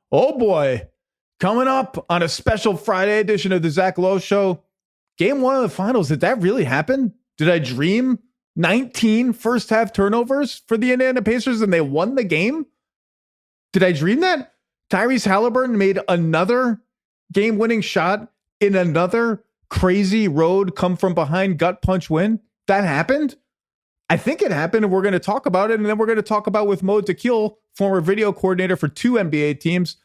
Oh boy, coming up on a special Friday edition of the Zach Lowe Show. Game 1 of the finals. Did that really happen? Did I dream? 19 first half turnovers for the Indiana Pacers and they won the game? Did I dream that? Tyrese Halliburton made another game-winning shot in another crazy road come from behind gut punch win? That happened? I think it happened, and we're going to talk about it, and then we're going to talk about with Mo Dakhil, former video coordinator for 2 NBA teams,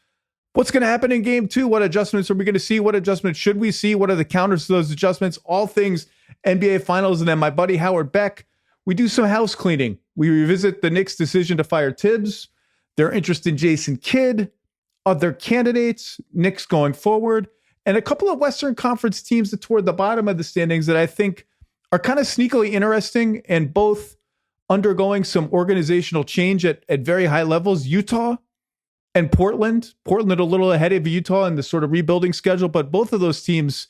what's going to happen in game 2? What adjustments are we going to see? What adjustments should we see? What are the counters to those adjustments? All things NBA Finals. And then my buddy Howard Beck, we do some house cleaning. We revisit the Knicks' decision to fire Tibbs, their interest in Jason Kidd, other candidates, Knicks going forward, and a couple of Western Conference teams that toward the bottom of the standings that I think are kind of sneakily interesting and both undergoing some organizational change at very high levels. Utah and Portland a little ahead of Utah in the sort of rebuilding schedule, but both of those teams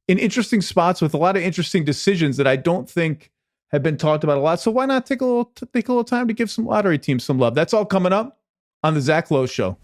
in interesting spots with a lot of interesting decisions that I don't think have been talked about a lot. So why not take a little time to give some lottery teams some love? That's all coming up on the Zach Lowe Show.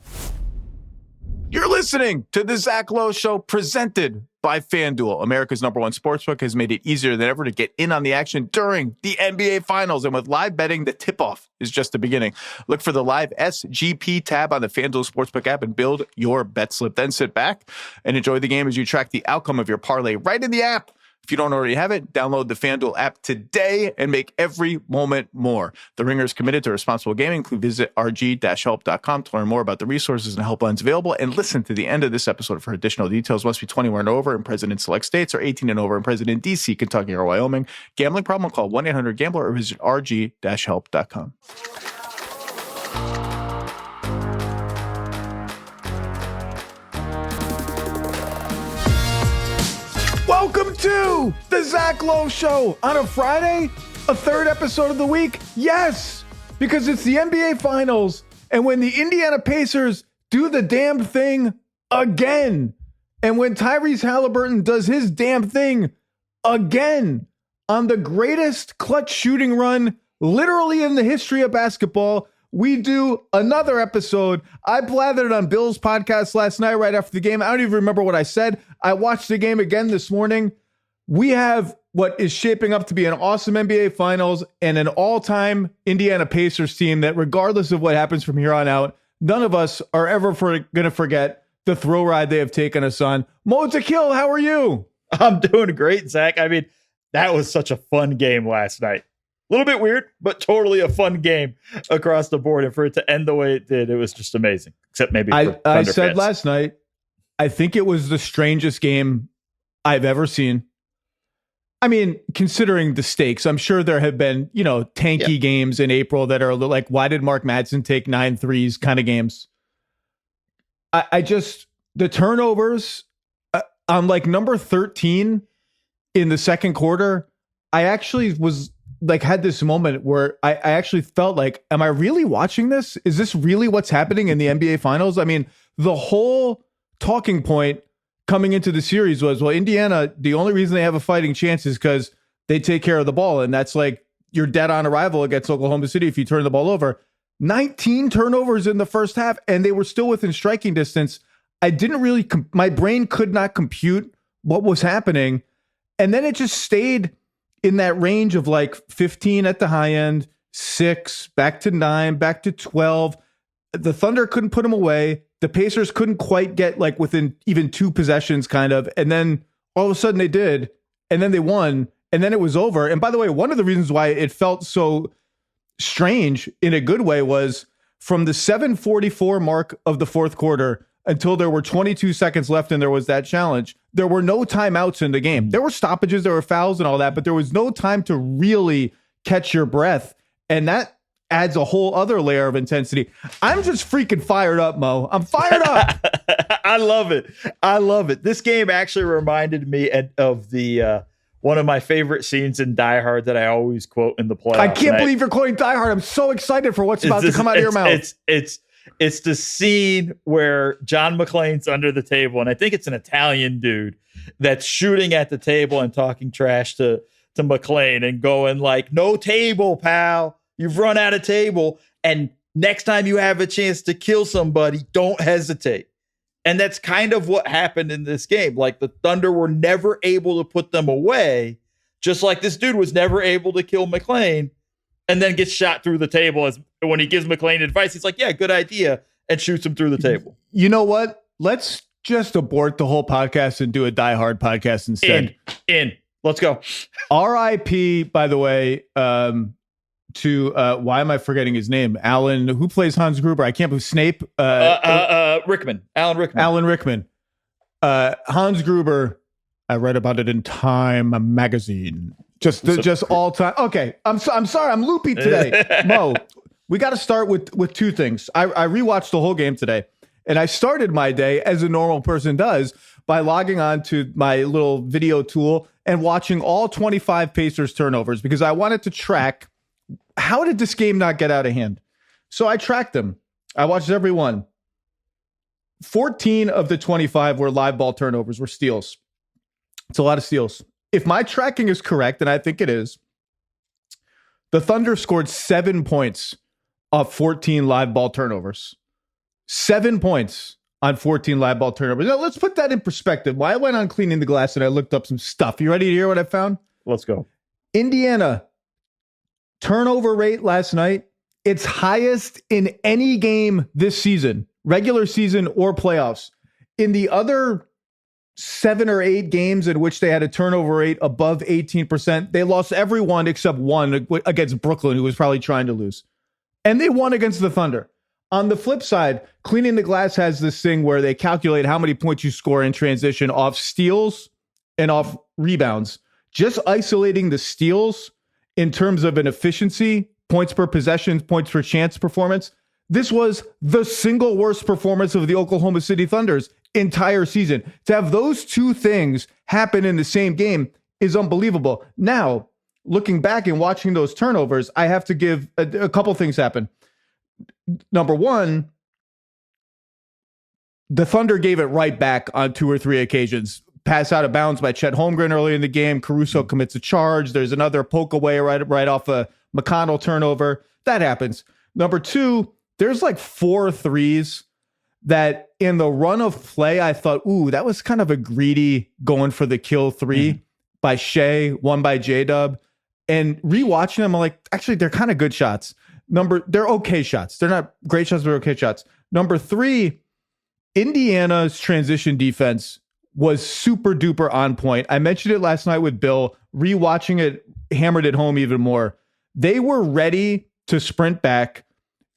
You're listening to the Zach Lowe Show, presented by FanDuel. America's #1 sportsbook has made it easier than ever to get in on the action during the NBA Finals. And with live betting, the tip-off is just the beginning. Look for the live SGP tab on the FanDuel Sportsbook app and build your bet slip. Then sit back and enjoy the game as you track the outcome of your parlay right in the app. If you don't already have it, download the FanDuel app today and make every moment more. The Ringer is committed to responsible gaming. Please visit rg-help.com to learn more about the resources and helplines available, and listen to the end of this episode for additional details. Must be 21 and over in present in select states, or 18 and over in present in D.C., Kentucky, or Wyoming. Gambling problem? Call 1-800-GAMBLER or visit rg-help.com. Welcome to the Zach Lowe Show on a Friday, a third episode of the week. Yes, because it's the NBA Finals, and when the Indiana Pacers do the damn thing again, and when Tyrese Halliburton does his damn thing again on the greatest clutch shooting run literally in the history of basketball, we do another episode. I blathered on Bill's podcast last night right after the game. I don't even remember what I said. I watched the game again this morning. We have what is shaping up to be an awesome NBA Finals and an all-time Indiana Pacers team that, regardless of what happens from here on out, none of us are ever going to forget the thrill ride they have taken us on. Mo Dakhil, how are you? I'm doing great, Zach. I mean, that was such a fun game last night. A little bit weird, but totally a fun game across the board. And for it to end the way it did, it was just amazing. Except maybe for I said fans. Last night, I think it was the strangest game I've ever seen. I mean, considering the stakes, I'm sure there have been, tanky games in April that are like, why did Mark Madsen take 9 threes kind of games? The turnovers on like number 13 in the second quarter, I actually was had this moment where I actually felt like, am I really watching this? Is this really what's happening in the NBA Finals? I mean, the whole talking point coming into the series was, well, Indiana, the only reason they have a fighting chance is because they take care of the ball. And that's like, you're dead on arrival against Oklahoma City if you turn the ball over. 19 turnovers in the first half, and they were still within striking distance. I didn't really, my brain could not compute what was happening. And then it just stayed in that range of like 15 at the high end, 6, back to 9, back to 12. The Thunder couldn't put them away. The Pacers couldn't quite get like within even 2 possessions kind of. And then all of a sudden they did. And then they won. And then it was over. And by the way, one of the reasons why it felt so strange in a good way was from the 7:44 mark of the fourth quarter until there were 22 seconds left and there was that challenge, there were no timeouts in the game. There were stoppages, there were fouls and all that, but there was no time to really catch your breath. And that adds a whole other layer of intensity. I'm just freaking fired up, Mo. I'm fired up. I love it. I love it. This game actually reminded me of the one of my favorite scenes in Die Hard that I always quote in the playoffs. I can't believe you're quoting Die Hard. I'm so excited for what's about to come out of your mouth. It's the scene where John McClane's under the table, and I think it's an Italian dude that's shooting at the table and talking trash to McClane and going like, "No table, pal. You've run out of table." And next time you have a chance to kill somebody, don't hesitate. And that's kind of what happened in this game. Like the Thunder were never able to put them away, just like this dude was never able to kill McLean and then gets shot through the table. As when he gives McLean advice, he's like, yeah, good idea, and shoots him through the table. You know what? Let's just abort the whole podcast and do a Die Hard podcast instead. In. Let's go. R.I.P., by the way, to why am I forgetting his name? Alan, who plays Hans Gruber? I can't believe Snape. Rickman. Alan Rickman. Alan Rickman. Hans Gruber. I read about it in Time magazine. Just all time. Okay, I'm sorry. I'm loopy today. Mo, we got to start with two things. I rewatched the whole game today, and I started my day as a normal person does by logging on to my little video tool and watching all 25 Pacers turnovers because I wanted to track how did this game not get out of hand. So I tracked them. I watched every one. 14 of the 25 were live ball turnovers, were steals. It's a lot of steals. If my tracking is correct, and I think it is, the Thunder scored 7 points off 14 live ball turnovers. 7 points on 14 live ball turnovers. Now, let's put that in perspective. Well, I went on Cleaning the Glass and I looked up some stuff. You ready to hear what I found? Let's go. Indiana turnover rate last night, its highest in any game this season, regular season or playoffs. In the other 7 or 8 games in which they had a turnover rate above 18%, they lost every one except one against Brooklyn, who was probably trying to lose. And they won against the Thunder. On the flip side, Cleaning the Glass has this thing where they calculate how many points you score in transition off steals and off rebounds. Just isolating the steals in terms of an efficiency, points per possession, points per chance performance, this was the single worst performance of the Oklahoma City Thunder's entire season. To have those two things happen in the same game is unbelievable. Now, looking back and watching those turnovers, I have to give a couple things happen. Number one, the Thunder gave it right back on 2 or 3 occasions. Pass out of bounds by Chet Holmgren early in the game. Caruso commits a charge. There's another poke away right off a McConnell turnover. That happens. Number two, there's like 4 threes that in the run of play, I thought, ooh, that was kind of a greedy going for the kill 3 by Shea, 1 by J-Dub. And rewatching them, I'm like, actually, they're kind of good shots. They're okay shots. They're not great shots, but okay shots. Number 3, Indiana's transition defense was super duper on point. I mentioned it last night with Bill. Rewatching it hammered it home even more. They were ready to sprint back.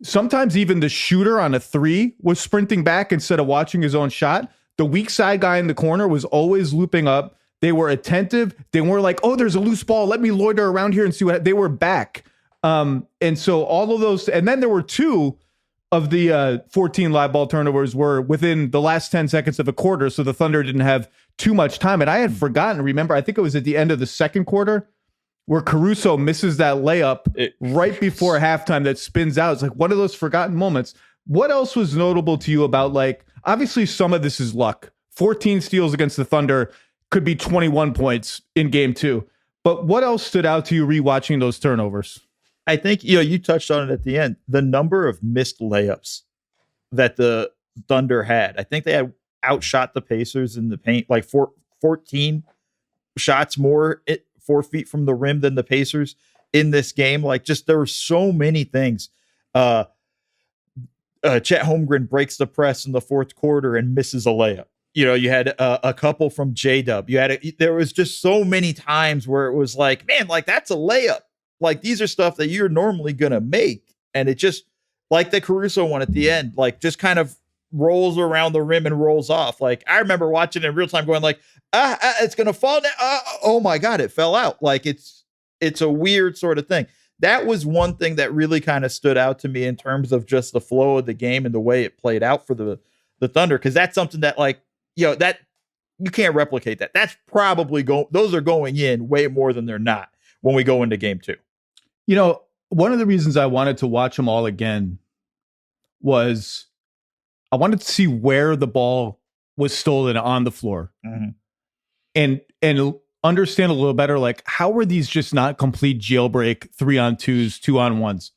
Sometimes even the shooter on a 3 was sprinting back instead of watching his own shot. The weak side guy in the corner was always looping up. They were attentive. They weren't like, oh, there's a loose ball. Let me loiter around here and see what. They were back. And so all of those, and then there were 2 of the 14 live ball turnovers were within the last 10 seconds of a quarter. So the Thunder didn't have too much time. And I had forgotten, remember, I think it was at the end of the second quarter where Caruso misses that layup right before halftime that spins out. It's like one of those forgotten moments. What else was notable to you about, like, obviously some of this is luck. 14 steals against the Thunder could be 21 points in game 2. But what else stood out to you rewatching those turnovers? I think, you touched on it at the end. The number of missed layups that the Thunder had. I think they had outshot the Pacers in the paint, like 14 shots more 4 feet from the rim than the Pacers in this game. Like, just there were so many things. Chet Holmgren breaks the press in the fourth quarter and misses a layup. You had a couple from J-Dub. There was just so many times where it was like, man, like that's a layup. Like, these are stuff that you're normally going to make. And it just, like the Caruso one at the end, like just kind of rolls around the rim and rolls off. Like, I remember watching it in real time going like, it's going to fall down. Oh my God, it fell out. Like, it's a weird sort of thing. That was one thing that really kind of stood out to me in terms of just the flow of the game and the way it played out for the Thunder. Cause that's something that, like, that you can't replicate that. That's probably those are going in way more than they're not when we go into game 2. One of the reasons I wanted to watch them all again was I wanted to see where the ball was stolen on the floor and understand a little better, like, how were these just not complete jailbreak 3-on-2s, 2-on-1s?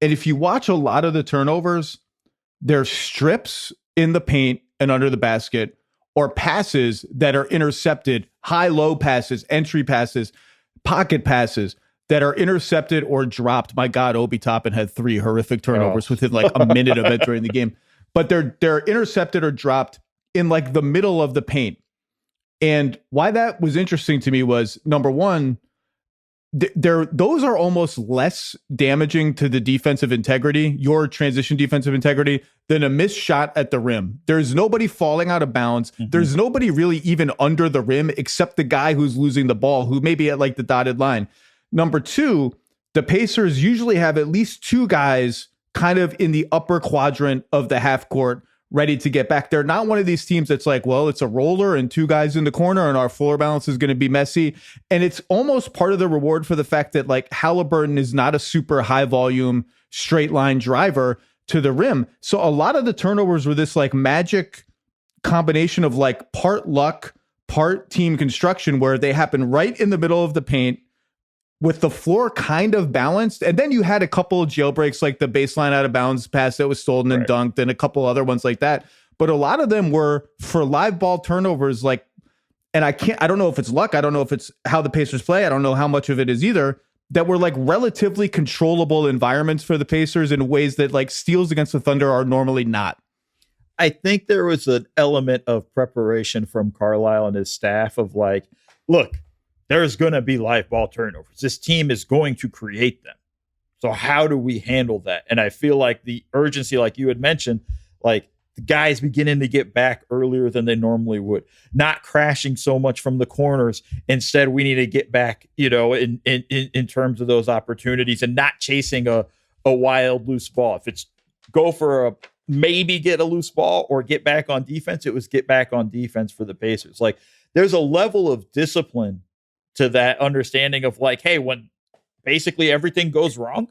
And if you watch a lot of the turnovers, they're strips in the paint and under the basket, or passes that are intercepted, high-low passes, entry passes, pocket passes that are intercepted or dropped. My God, Obi Toppin had 3 horrific turnovers within like a minute of entering the game. But they're intercepted or dropped in like the middle of the paint. And why that was interesting to me was, number one, those are almost less damaging to the defensive integrity, your transition defensive integrity, than a missed shot at the rim. There's nobody falling out of bounds. Mm-hmm. There's nobody really even under the rim except the guy who's losing the ball, who may be at like the dotted line. Number two, the Pacers usually have at least 2 guys kind of in the upper quadrant of the half court ready to get back. They're not one of these teams that's like, well, it's a roller and 2 guys in the corner and our floor balance is going to be messy. And it's almost part of the reward for the fact that like Halliburton is not a super high volume straight line driver to the rim. So a lot of the turnovers were this like magic combination of like part luck, part team construction, where they happen right in the middle of the paint with the floor kind of balanced. And then you had a couple of jailbreaks, like the baseline out of bounds pass that was stolen and dunked, and a couple other ones like that. But a lot of them were for live ball turnovers. Like, and I don't know if it's luck. I don't know if it's how the Pacers play. I don't know how much of it is either, that were like relatively controllable environments for the Pacers in ways that like steals against the Thunder are normally not. I think there was an element of preparation from Carlisle and his staff of like, look, there's going to be live ball turnovers. This team is going to create them. So how do we handle that? And I feel like the urgency, like you had mentioned, like the guys beginning to get back earlier than they normally would, not crashing so much from the corners. Instead, we need to get back, in terms of those opportunities, and not chasing a wild loose ball. If it's go for a maybe get a loose ball or get back on defense, it was get back on defense for the Pacers. Like there's a level of discipline to that understanding of like, hey, when basically everything goes wrong,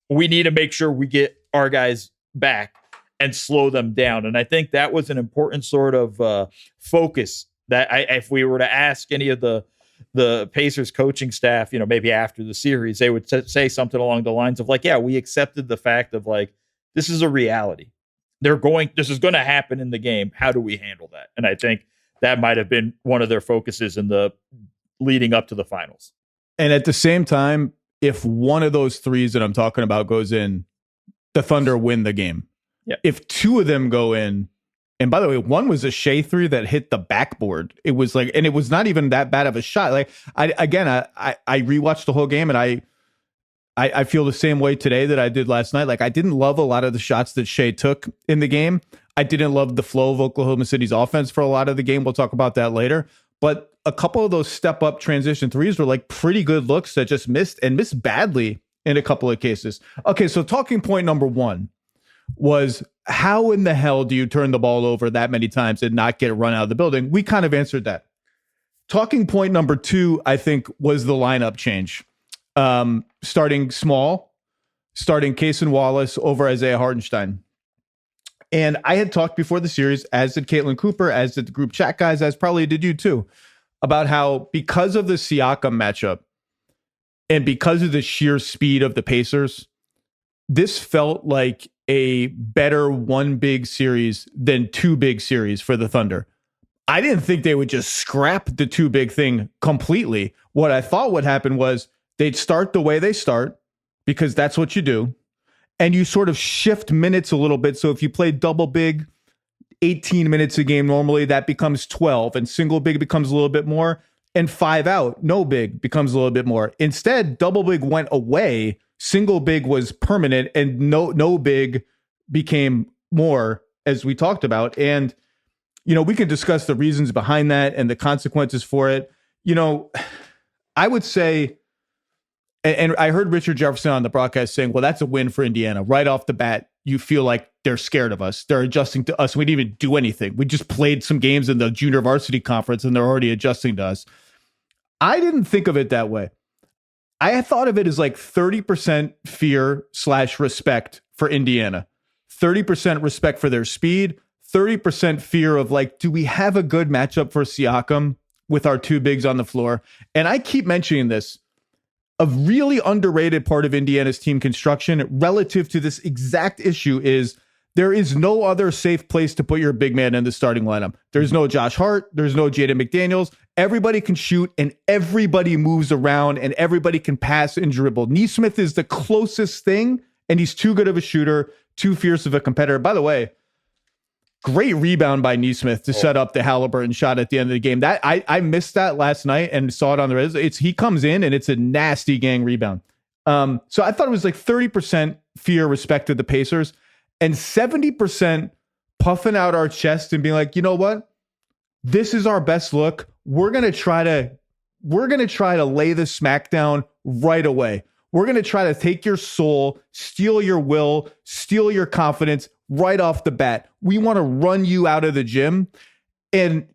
we need to make sure we get our guys back and slow them down. And I think that was an important sort of focus that if we were to ask any of the Pacers coaching staff, maybe after the series, they would say something along the lines of like, yeah, we accepted the fact of like, this is a reality. This is going to happen in the game. How do we handle that? And I think that might have been one of their focuses in the leading up to the finals. And at the same time, if one of those threes that I'm talking about goes in, the Thunder win the game. Yep. If 2 of them go in, and by the way, one was a Shea 3 that hit the backboard. It was like, and it was not even that bad of a shot. Like I rewatched the whole game, and I feel the same way today that I did last night. Like I didn't love a lot of the shots that Shea took in the game. I didn't love the flow of Oklahoma City's offense for a lot of the game. We'll talk about that later. But a couple of those step-up transition threes were like pretty good looks that just missed badly in a couple of cases. Okay, so talking point number 1 was, how in the hell do you turn the ball over that many times and not get run out of the building? We kind of answered that. Talking point number 2, I think, was the lineup change. Starting small, starting Cason Wallace over Isaiah Hartenstein. And I had talked before the series, as did Caitlin Cooper, as did the group chat guys, as probably did you too, about how because of the Siakam matchup and because of the sheer speed of the Pacers, this felt like a better 1 big series than 2 big series for the Thunder. I didn't think they would just scrap the 2 big thing completely. What I thought would happen was they'd start the way they start, because that's what you do. And you sort of shift minutes a little bit. So if you play double big, 18 minutes a game normally, that becomes 12, and single big becomes a little bit more, and 5 out, no big, becomes a little bit more. Instead, double big went away, single big was permanent, and no big became more, as we talked about. And, we can discuss the reasons behind that and the consequences for it. I would say, and I heard Richard Jefferson on the broadcast saying, well, that's a win for Indiana. Right off the bat, you feel like they're scared of us. They're adjusting to us. We didn't even do anything. We just played some games in the junior varsity conference and they're already adjusting to us. I didn't think of it that way. I thought of it as like 30% fear/respect for Indiana, 30% respect for their speed, 30% fear of like, do we have a good matchup for Siakam with our 2 bigs on the floor? And I keep mentioning this. a really underrated part of Indiana's team construction relative to this exact issue is there is no other safe place to put your big man in the starting lineup. There's no Josh Hart. There's no Jaden McDaniels. Everybody can shoot and everybody moves around and everybody can pass and dribble. Neesmith is the closest thing, and he's too good of a shooter, too fierce of a competitor. By the way, great rebound by Neesmith to set up the Halliburton shot at the end of the game. That I missed that last night and saw it on the res. He comes in and it's a nasty gang rebound. So I thought it was like 30% fear respected the Pacers and 70% puffing out our chest and being like, you know what? This is our best look. We're gonna try to lay the smackdown right away. We're gonna try to take your soul, steal your will, steal your confidence right off the bat. We want to run you out of the gym. And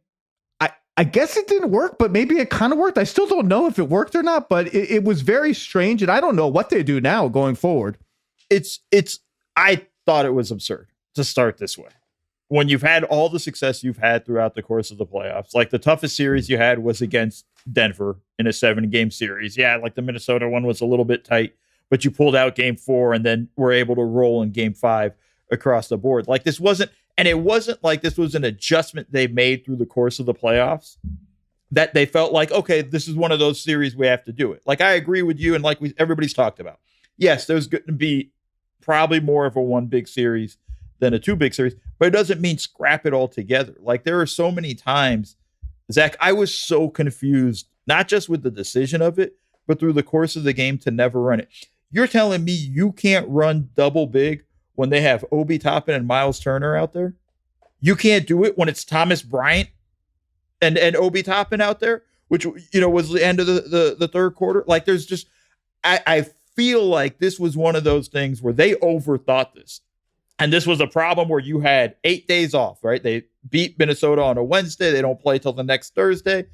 I guess it didn't work, but maybe it kind of worked. I still don't know if it worked or not, but it was very strange. And I don't know what they do now going forward. I thought it was absurd to start this way. When you've had all the success you've had throughout the course of the playoffs, like the toughest series you had was against Denver in a 7-game series. Yeah, like the Minnesota one was a little bit tight, but you pulled out game 4 and then were able to roll in game 5 across the board. Like this wasn't like this was an adjustment they made through the course of the playoffs that they felt like, okay, this is one of those series we have to do it. Like I agree with you. And like everybody's talked about, yes, there's going to be probably more of a one big series than a 2 big series, but it doesn't mean scrap it all together. Like there are so many times, Zach, I was so confused, not just with the decision of it, but through the course of the game to never run it. You're telling me you can't run double big when they have Obi Toppin and Miles Turner out there? You can't do it when it's Thomas Bryant and Obi Toppin out there, which, you know, was the end of the third quarter. Like there's just, I feel like this was one of those things where they overthought this. And this was a problem where you had 8 days off, right? They beat Minnesota on a Wednesday. They don't play till the next Thursday.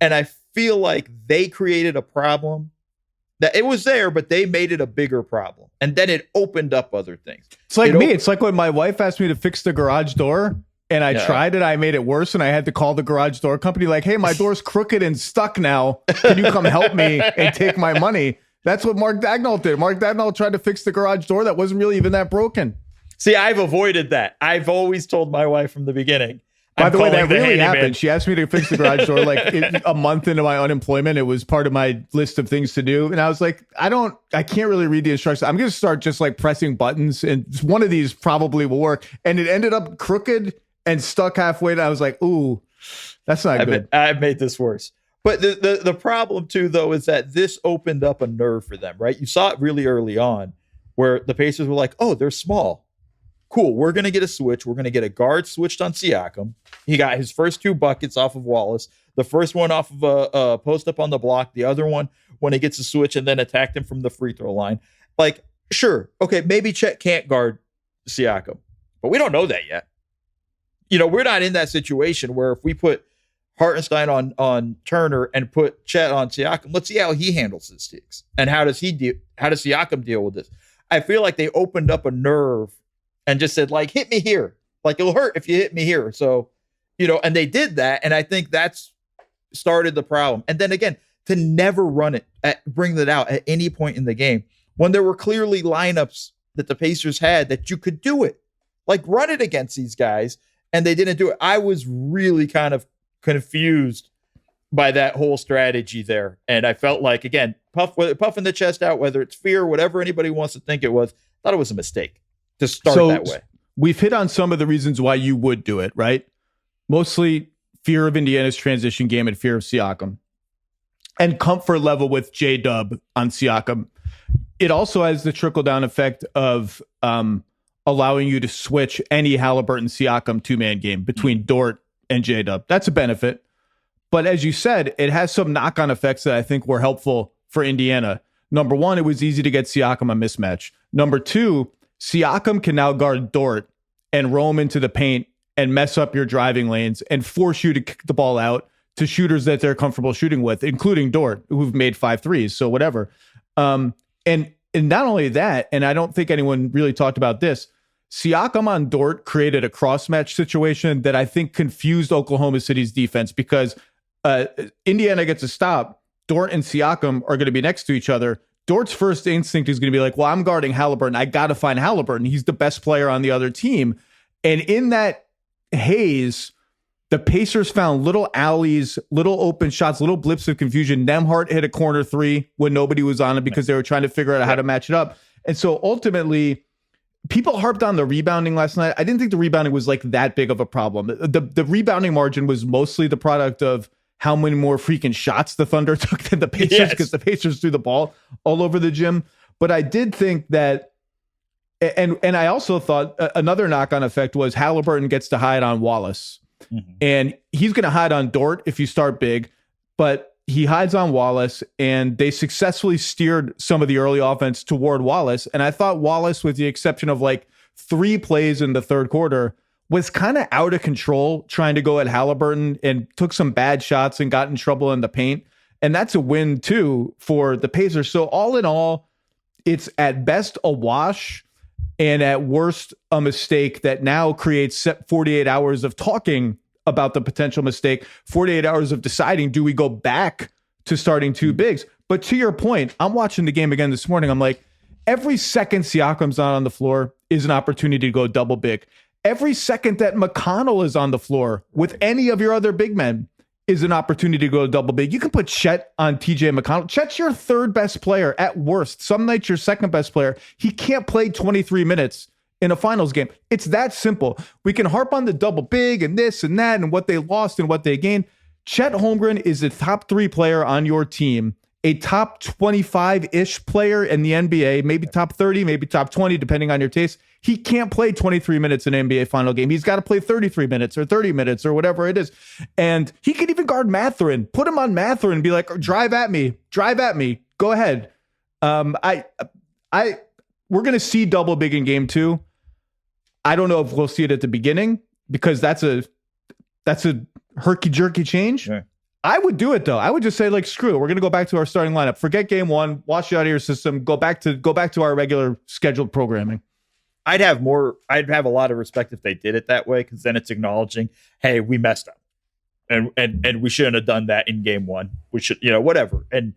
And I feel like they created a problem that it was there, but they made it a bigger problem. And then it opened up other things. It's like me. It's like when my wife asked me to fix the garage door and I tried it. I made it worse and I had to call the garage door company like, hey, my door's crooked and stuck now. Can you come help me and take my money? That's what Mark Dagnall did. Mark Dagnall tried to fix the garage door that wasn't really even that broken. See, I've avoided that. I've always told my wife from the beginning. By the way, that really happened. She asked me to fix the garage door like a month into my unemployment. It was part of my list of things to do. And I was like, I can't really read the instructions. I'm going to start just like pressing buttons and one of these probably will work. And it ended up crooked and stuck halfway. And I was like, ooh, that's not good. I've made this worse. But the problem too, though, is that this opened up a nerve for them, right? You saw it really early on where the Pacers were like, oh, they're small. Cool, we're going to get a switch. We're going to get a guard switched on Siakam. He got his first 2 buckets off of Wallace. The first one off of a post up on the block. The other one when he gets a switch and then attacked him from the free throw line. Like, sure, okay, maybe Chet can't guard Siakam, but we don't know that yet. You know, we're not in that situation where if we put Hartenstein on Turner and put Chet on Siakam, let's see how he handles his sticks. And how does Siakam deal with this? I feel like they opened up a nerve and just said, like, hit me here. Like, it'll hurt if you hit me here. So, you know, and they did that. And I think that's started the problem. And then again, to never run it, bring that out at any point in the game when there were clearly lineups that the Pacers had that you could do it. Like, run it against these guys. And they didn't do it. I was really kind of confused by that whole strategy there. And I felt like, again, puffing the chest out, whether it's fear, whatever anybody wants to think it was, thought it was a mistake to start that way. We've hit on some of the reasons why you would do it, right? Mostly fear of Indiana's transition game and fear of Siakam and comfort level with J-Dub on Siakam. It also has the trickle-down effect of allowing you to switch any Halliburton Siakam 2-man game between Dort and J-Dub. That's a benefit. But as you said, it has some knock-on effects that I think were helpful for Indiana. Number one, it was easy to get Siakam a mismatch. Number two, Siakam can now guard Dort and roam into the paint and mess up your driving lanes and force you to kick the ball out to shooters that they're comfortable shooting with, including Dort, who've made 5 threes. So whatever. And not only that, and I don't think anyone really talked about this, Siakam on Dort created a cross-match situation that I think confused Oklahoma City's defense because Indiana gets a stop Dort and Siakam are going to be next to each other, Dort's first instinct is going to be like, well, I'm guarding Halliburton. I got to find Halliburton. He's the best player on the other team. And in that haze, the Pacers found little alleys, little open shots, little blips of confusion. Nembhard hit a corner three when nobody was on it because they were trying to figure out how to match it up. And so ultimately, people harped on the rebounding last night. I didn't think the rebounding was like that big of a problem. The rebounding margin was mostly the product of how many more freaking shots the Thunder took than the Pacers, because the Pacers threw the ball all over the gym. But I did think that, and I also thought another knock-on effect was Halliburton gets to hide on Wallace. Mm-hmm. And he's going to hide on Dort if you start big, but he hides on Wallace, and they successfully steered some of the early offense toward Wallace. And I thought Wallace, with the exception of like 3 plays in the third quarter, was kind of out of control trying to go at Halliburton and took some bad shots and got in trouble in the paint. And that's a win too for the Pacers. So all in all, it's at best a wash and at worst a mistake that now creates 48 hours of talking about the potential mistake, 48 hours of deciding, do we go back to starting 2 bigs? But to your point, I'm watching the game again this morning. I'm like, every second Siakam's not on the floor is an opportunity to go double big. Every second that McConnell is on the floor with any of your other big men is an opportunity to go double big. You can put Chet on TJ McConnell. Chet's your 3rd best player at worst. Some nights your 2nd best player. He can't play 23 minutes in a finals game. It's that simple. We can harp on the double big and this and that and what they lost and what they gained. Chet Holmgren is a top 3 player on your team, a top 25-ish player in the NBA, maybe top 30, maybe top 20, depending on your taste. He can't play 23 minutes in an NBA final game. He's got to play 33 minutes or 30 minutes or whatever it is. And he can even guard Mathurin. Put him on Mathurin and be like, drive at me. Go ahead. We're going to see double big in game 2. I don't know if we'll see it at the beginning because that's a herky-jerky change. Yeah. I would do it though. I would just say like, screw it. We're going to go back to our starting lineup. Forget game 1. Wash it out of your system. Go back to our regular scheduled programming. I'd have a lot of respect if they did it that way, because then it's acknowledging, hey, we messed up. And we shouldn't have done that in game 1. We should, whatever. And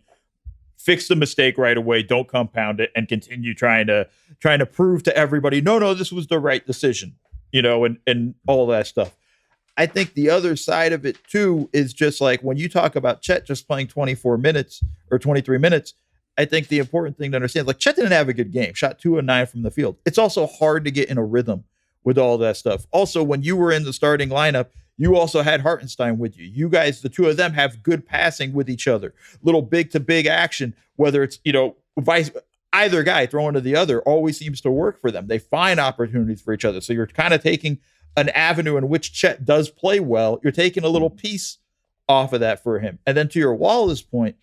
fix the mistake right away. Don't compound it and continue trying to prove to everybody, no, this was the right decision, and all that stuff. I think the other side of it too is just like when you talk about Chet just playing 24 minutes or 23 minutes, I think the important thing to understand, like Chet didn't have a good game, shot 2 of 9 from the field. It's also hard to get in a rhythm with all that stuff. Also, when you were in the starting lineup, you also had Hartenstein with you. You guys, the 2 of them, have good passing with each other. Little big to big action, whether it's, either guy throwing to the other always seems to work for them. They find opportunities for each other. So you're kind of taking an avenue in which Chet does play well. You're taking a little piece off of that for him. And then to your Wallace point,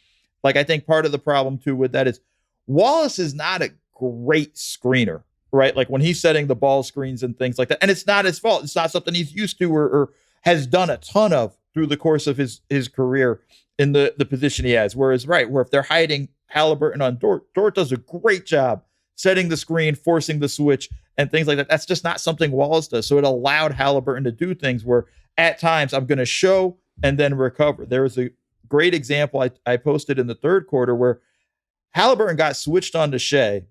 like I think part of the problem too with that is Wallace is not a great screener, right? Like when he's setting the ball screens and things like that. And it's not his fault. It's not something he's used to or has done a ton of through the course of his career in the position he has. Where if they're hiding Halliburton on Dort does a great job setting the screen, forcing the switch and things like that. That's just not something Wallace does. So it allowed Halliburton to do things where at times I'm going to show and then recover. There was a great example I posted in the third quarter where Halliburton got switched on to Shea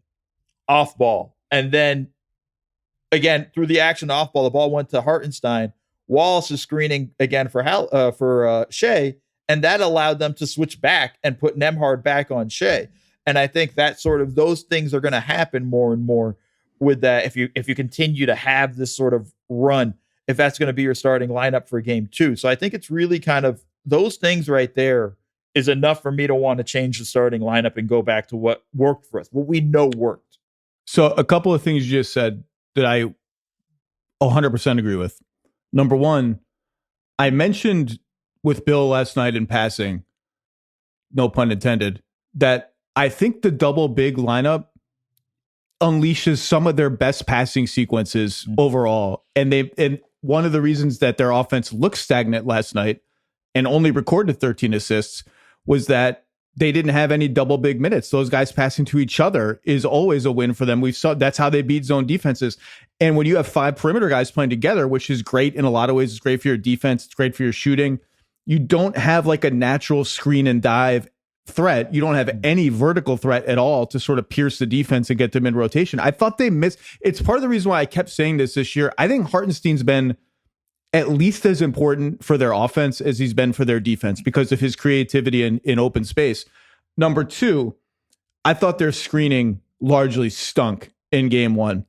off ball. And then again, through the action off ball, the ball went to Hartenstein. Wallace is screening again for Shea, and that allowed them to switch back and put Nembhard back on Shea. And I think that sort of those things are going to happen more and more with that. If you continue to have this sort of run, if that's going to be your starting lineup for game 2. So I think it's really kind of those things right there is enough for me to want to change the starting lineup and go back to what worked for us, what we know worked. So a couple of things you just said that I 100% agree with. Number one, I mentioned with Bill last night in passing, no pun intended, that I think the double big lineup unleashes some of their best passing sequences overall. And one of the reasons that their offense looked stagnant last night and only recorded 13 assists was that they didn't have any double big minutes. Those guys passing to each other is always a win for them. That's how they beat zone defenses. And when you have 5 perimeter guys playing together, which is great in a lot of ways, it's great for your defense, it's great for your shooting. You don't have like a natural screen and dive threat. You don't have any vertical threat at all to sort of pierce the defense and get them in rotation. I thought they missed. It's part of the reason why I kept saying this year. I think Hartenstein's been at least as important for their offense as he's been for their defense because of his creativity in open space. Number two, I thought their screening largely stunk in game one.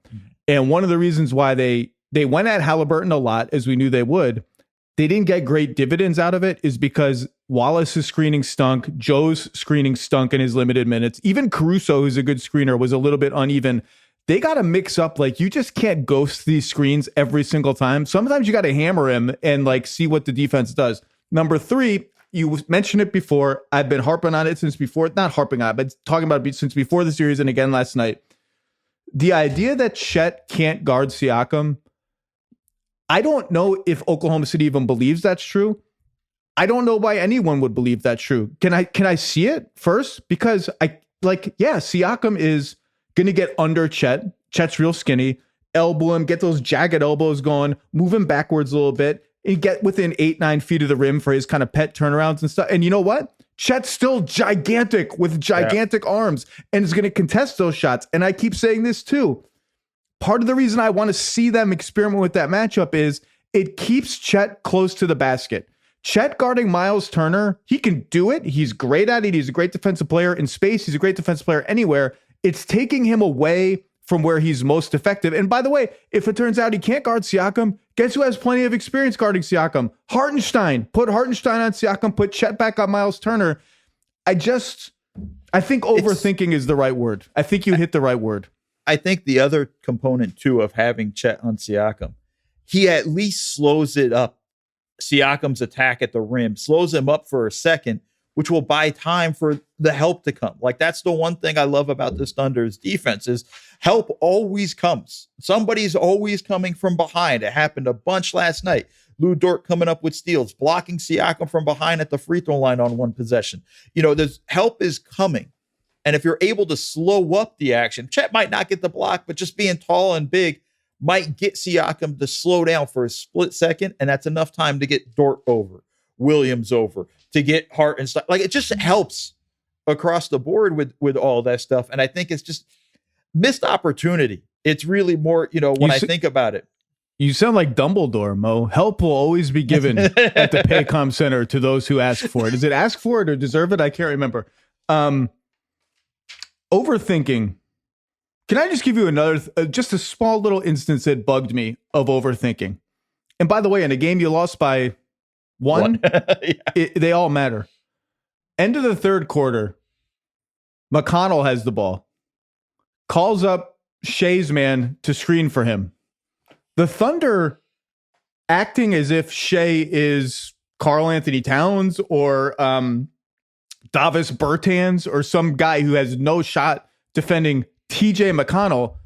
And one of the reasons why they went at Halliburton a lot, as we knew they would, they didn't get great dividends out of it, is because Wallace's screening stunk, Joe's screening stunk in his limited minutes. Even Caruso, who's a good screener, was a little bit uneven. They got to mix up. Like, you just can't ghost these screens every single time. Sometimes you got to hammer him and like see what the defense does. Number three, you mentioned it before. I've been harping on it since before, not harping on it, but talking about it since before the series and again last night. The idea that Chet can't guard Siakam, I don't know if Oklahoma City even believes that's true. I don't know why anyone would believe that's true. Can I see it first? Because Siakam is going to get under Chet. Chet's real skinny. Elbow him, get those jagged elbows going, move him backwards a little bit, and get within 8-9 feet of the rim for his kind of pet turnarounds and stuff. And you know what? Chet's still gigantic with gigantic arms and is going to contest those shots. And I keep saying this too. Part of the reason I want to see them experiment with that matchup is it keeps Chet close to the basket. Chet guarding Miles Turner, he can do it. He's great at it. He's a great defensive player in space. He's a great defensive player anywhere. It's taking him away from where he's most effective. And by the way, if it turns out he can't guard Siakam, guess who has plenty of experience guarding Siakam? Hartenstein. Put Hartenstein on Siakam, put Chet back on Miles Turner. I think overthinking is the right word. I think you hit the right word. I think the other component too of having Chet on Siakam, he at least slows it up. Siakam's attack at the rim slows him up for a second, which will buy time for the help to come. Like, that's the one thing I love about this Thunder's defense is help always comes. Somebody's always coming from behind. It happened a bunch last night. Lou Dort coming up with steals, blocking Siakam from behind at the free throw line on one possession. There's help is coming. And if you're able to slow up the action, Chet might not get the block, but just being tall and big might get Siakam to slow down for a split second. And that's enough time to get Dort over, Williams over, to get Hart and stuff. Like, it just helps across the board with all that stuff. And I think it's just missed opportunity. It's really more, when I think about it. You sound like Dumbledore, Mo. Help will always be given at the Paycom Center to those who ask for it. Is it ask for it or deserve it? I can't remember. Overthinking. Can I just give you another, just a small little instance that bugged me of overthinking? And by the way, in a game you lost by one, they all matter. End of the third quarter, McConnell has the ball, calls up Shea's man to screen for him. The Thunder acting as if Shea is Karl Anthony Towns or Davis Bertans or some guy who has no shot defending TJ McConnell,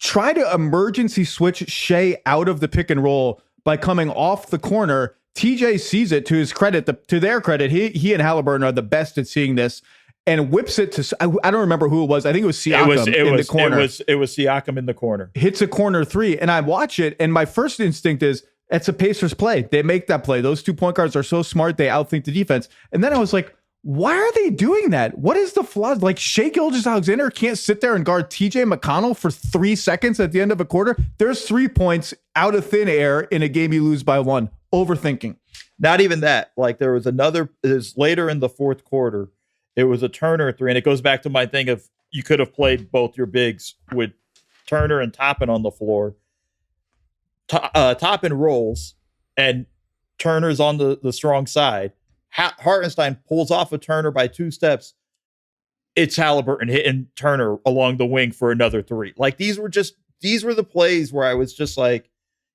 try to emergency switch Shea out of the pick and roll by coming off the corner. TJ sees it, to his credit, to their credit. He and Halliburton are the best at seeing this, and whips it to, I don't remember who it was. I think it was Siakam in the corner. It was Siakam in the corner. Hits a corner three, and I watch it, and my first instinct is, it's a Pacers play. They make that play. Those 2 point guards are so smart, they outthink the defense. And then I was like, why are they doing that? What is the flaw? Like, Shea Gilgeous-Alexander can't sit there and guard TJ McConnell for 3 seconds at the end of a quarter. There's 3 points out of thin air in a game you lose by 1. Overthinking. Not even that. Like, there was later in the fourth quarter, it was a Turner three. And it goes back to my thing of, you could have played both your bigs with Turner and Toppin on the floor. Toppin rolls and Turner's on the strong side. Hartenstein pulls off a Turner by 2 steps. It's Halliburton hitting Turner along the wing for another 3. Like, these were the plays where I was just like,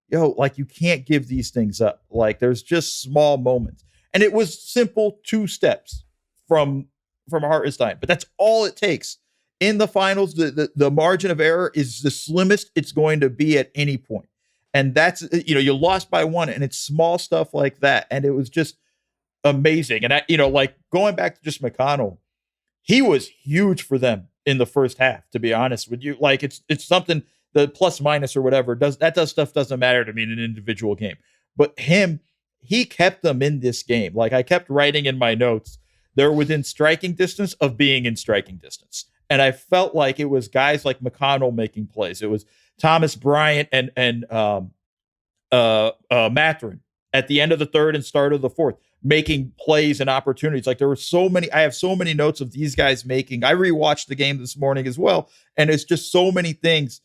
yo, like, you can't give these things up. Like, there's just small moments. And it was simple 2 steps from Hartenstein, but that's all it takes. In the finals, the margin of error is the slimmest it's going to be at any point. And that's, you lost by 1, and it's small stuff like that. And it was just amazing. And like, going back to just McConnell, he was huge for them in the first half, to be honest with you. Like, it's something, the plus minus or whatever stuff doesn't matter to me in an individual game. But he kept them in this game. Like, I kept writing in my notes they're within striking distance of being in striking distance. And I felt like it was guys like McConnell making plays. It was Thomas Bryant and Mathurin at the end of the third and start of the fourth, making plays and opportunities. Like there were so many, I have so many notes of these guys making. I rewatched the game this morning as well. And it's just so many things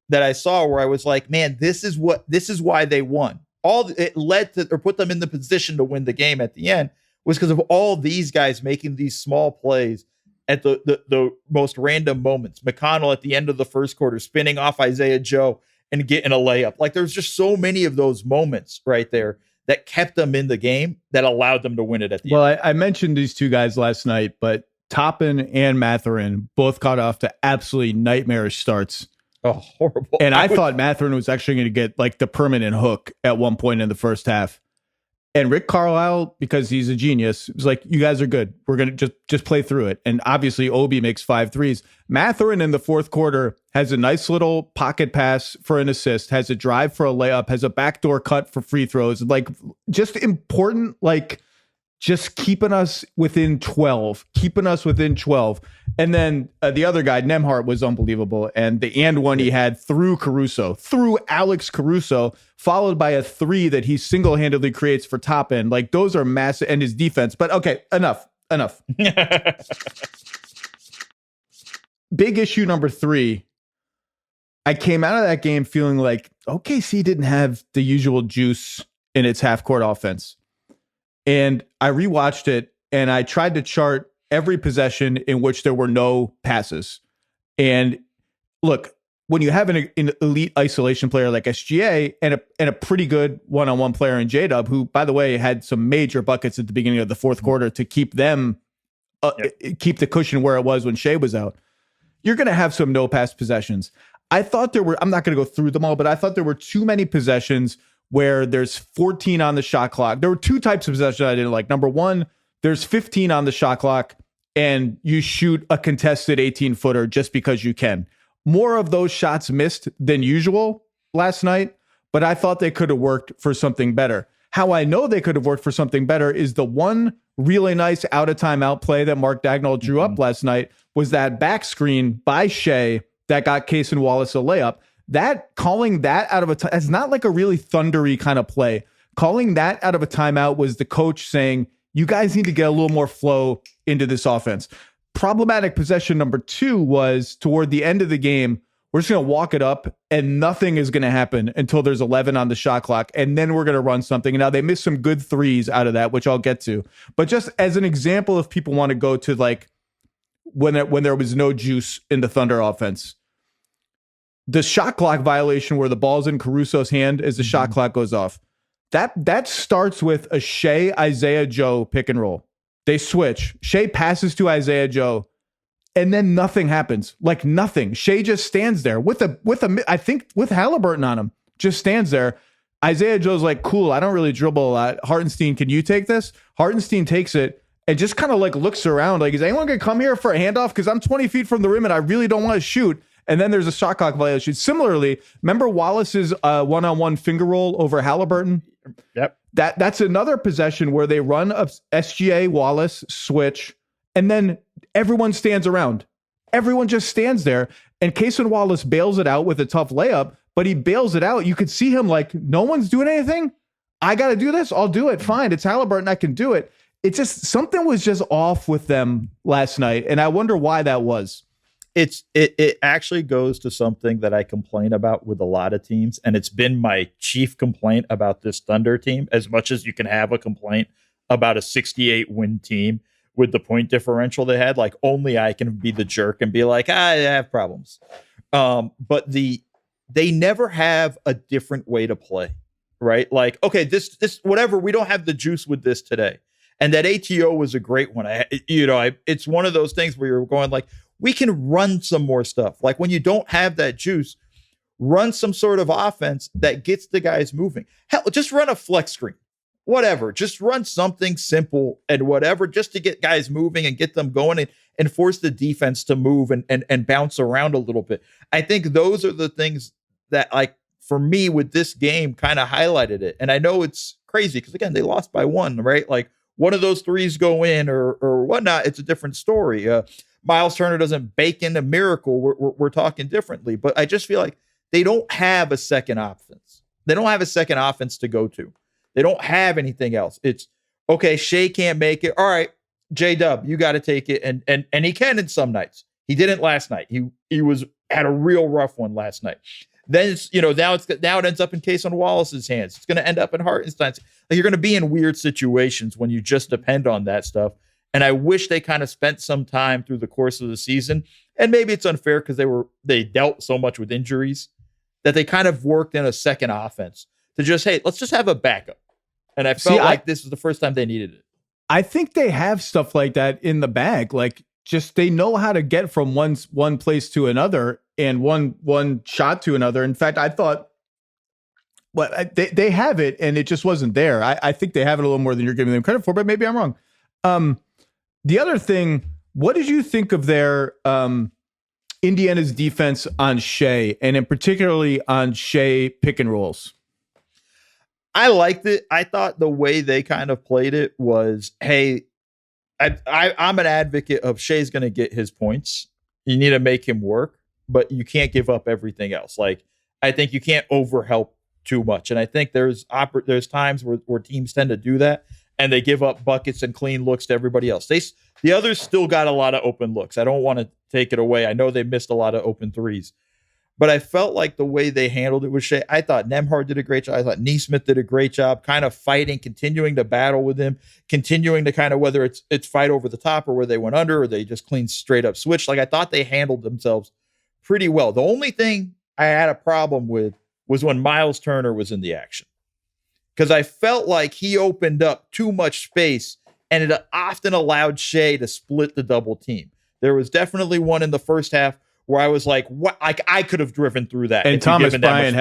that I saw where I was like, man, this is why they won. All it led to, or put them in the position to win the game at the end, was because of all these guys making these small plays at the most random moments. McConnell at the end of the first quarter spinning off Isaiah Joe and getting a layup. Like there's just so many of those moments right there that kept them in the game, that allowed them to win it at the end. Well, I mentioned these two guys last night, but Toppin and Mathurin both got off to absolutely nightmarish starts. Oh, horrible. And I thought Mathurin was actually going to get like the permanent hook at one point in the first half. And Rick Carlisle, because he's a genius, was like, you guys are good. We're going to just play through it. And obviously, Obi makes 5 threes. Mathurin in the fourth quarter has a nice little pocket pass for an assist, has a drive for a layup, has a backdoor cut for free throws. Like, just important, like, just keeping us within 12. And then the other guy, Nembhard, was unbelievable. And the one he had through Alex Caruso, followed by a 3 that he single-handedly creates for Toppin. Like, those are massive, and his defense. But okay, enough. Big issue number 3. I came out of that game feeling like OKC didn't have the usual juice in its half-court offense. And I rewatched it, and I tried to chart every possession in which there were no passes. And look, when you have an elite isolation player like SGA and a pretty good one-on-one player in J-Dub, who, by the way, had some major buckets at the beginning of the fourth quarter to keep them, keep the cushion where it was when Shea was out, you're going to have some no-pass possessions. I thought there were, I'm not going to go through them all, but I thought there were too many possessions where there's 14 on the shot clock. There were 2 types of possession I didn't like. Number 1, there's 15 on the shot clock and you shoot a contested 18-footer just because you can. More of those shots missed than usual last night, but I thought they could have worked for something better. How I know they could have worked for something better is the one really nice out-of-timeout play that Mark Dagnall drew up last night was that back screen by Shea that got Case and Wallace a layup. That calling that out of it's not like a really thundery kind of play. Calling that out of a timeout was the coach saying, you guys need to get a little more flow into this offense. Problematic possession number 2 was toward the end of the game. We're just going to walk it up and nothing is going to happen until there's 11 on the shot clock. And then we're going to run something. And now they missed some good threes out of that, which I'll get to. But just as an example, if people want to go to like when there was no juice in the Thunder offense, the shot clock violation where the ball's in Caruso's hand as the shot clock goes off, that starts with a Shea Isaiah Joe pick and roll. They switch. Shea passes to Isaiah Joe, and then nothing happens. Like nothing. Shea just stands there with I think with Halliburton on him. Just stands there. Isaiah Joe's like, cool, I don't really dribble a lot. Hartenstein, can you take this? Hartenstein takes it and just kind of like looks around like, is anyone going to come here for a handoff? Because I'm 20 feet from the rim and I really don't want to shoot. And then there's a shot clock violation. Similarly, remember Wallace's one-on-one finger roll over Halliburton? Yep. That's another possession where they run a SGA Wallace switch, and then everyone stands around. Everyone just stands there, and Kaysen Wallace bails it out with a tough layup, but he bails it out. You could see him like, no one's doing anything. I got to do this. I'll do it. Fine. It's Halliburton. I can do it. It's just something was just off with them last night, and I wonder why that was. It actually goes to something that I complain about with a lot of teams, and it's been my chief complaint about this Thunder team. As much as you can have a complaint about a 68 win team with the point differential they had, like only I can be the jerk and be like, I have problems. But they never have a different way to play, right? Like, okay, this whatever, we don't have the juice with this today. And that ATO was a great one. It's one of those things where you're going like, we can run some more stuff. Like when you don't have that juice, run some sort of offense that gets the guys moving. Hell, just run a flex screen, whatever. Just run something simple and whatever, just to get guys moving and get them going and force the defense to move and bounce around a little bit. I think those are the things that, like, for me with this game kind of highlighted it. And I know it's crazy because, again, they lost by 1, right? Like one of those threes go in or whatnot, it's a different story. Miles Turner doesn't bake in a miracle. We're talking differently, but I just feel like they don't have a second offense. They don't have a second offense to go to. They don't have anything else. It's okay. Shea can't make it. All right, J-Dub, you got to take it, and he can in some nights. He didn't last night. He had a real rough one last night. Then now it ends up in Cason Wallace's hands. It's going to end up in Hartenstein's. Like, you're going to be in weird situations when you just depend on that stuff. And I wish they kind of spent some time through the course of the season. And maybe it's unfair because they dealt so much with injuries that they kind of worked in a second offense to just, hey, let's just have a backup. And I felt like this was the first time they needed it. I think they have stuff like that in the bag. Like, just they know how to get from one place to another and one shot to another. In fact, I thought, they have it and it just wasn't there. I think they have it a little more than you're giving them credit for, but maybe I'm wrong. The other thing, what did you think of their Indiana's defense on Shea, and in particularly on Shea pick and rolls? I liked it. I thought the way they kind of played it was, hey, I'm an advocate of Shea's going to get his points. You need to make him work, but you can't give up everything else. Like, I think you can't overhelp too much. And I think there's times where teams tend to do that and they give up buckets and clean looks to everybody else. The others still got a lot of open looks. I don't want to take it away. I know they missed a lot of open threes, but I felt like the way they handled it with Shea, I thought Nembhard did a great job. I thought Nesmith did a great job kind of fighting, continuing to battle with him, continuing to kind of, whether it's fight over the top or where they went under or they just clean straight up switch. Like, I thought they handled themselves pretty well. The only thing I had a problem with was when Miles Turner was in the action, because I felt like he opened up too much space and it often allowed Shea to split the double team. There was definitely one in the first half where I was like, "What? I could have driven through that." And Thomas Bryant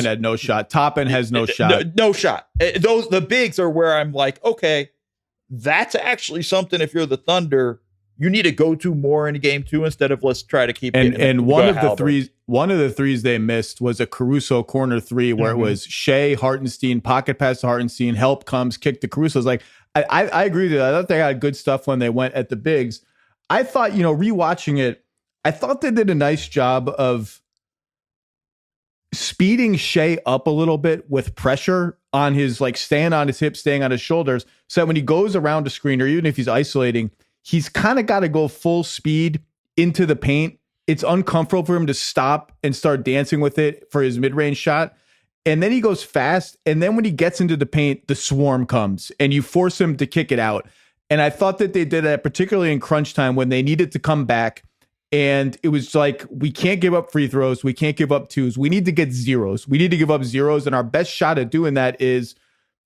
had no shot. Toppin has no shot. No shot. The bigs are where I'm like, okay, that's actually something. If you're the Thunder, you need to go to more in game two instead of let's try to keep. And one of the threes they missed was a Caruso corner three where it was Shea, Hartenstein, pocket pass to Hartenstein, help comes, kick to Caruso. It's like, I agree with that. I thought they had good stuff when they went at the bigs. I thought, rewatching it, I thought they did a nice job of speeding Shea up a little bit with pressure on his, like, staying on his hips, staying on his shoulders, so that when he goes around a screen or even if he's isolating, he's kind of got to go full speed into the paint. It's uncomfortable for him to stop and start dancing with it for his mid-range shot. And then he goes fast. And then when he gets into the paint, the swarm comes and you force him to kick it out. And I thought that they did that particularly in crunch time when they needed to come back. And it was like, we can't give up free throws. We can't give up twos. We need to get zeros. We need to give up zeros. And our best shot at doing that is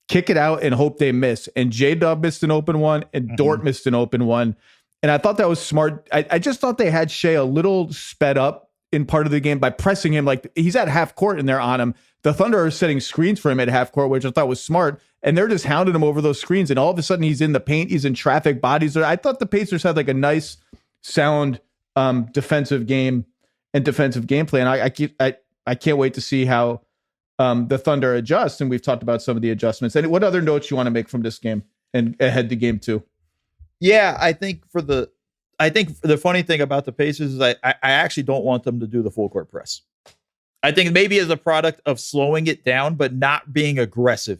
kick it out and hope they miss. And J-Dub missed an open one and Dort missed an open one. And I thought that was smart. I just thought they had Shea a little sped up in part of the game by pressing him. Like, he's at half court and they're on him. The Thunder are setting screens for him at half court, which I thought was smart. And they're just hounding him over those screens. And all of a sudden he's in the paint. He's in traffic bodies. I thought the Pacers had like a nice, sound defensive game and defensive gameplay. And I can't wait to see how the Thunder adjust. And we've talked about some of the adjustments. And what other notes you want to make from this game and ahead to game two? Yeah, I think the funny thing about the Pacers is I actually don't want them to do the full court press. I think maybe as a product of slowing it down, but not being aggressive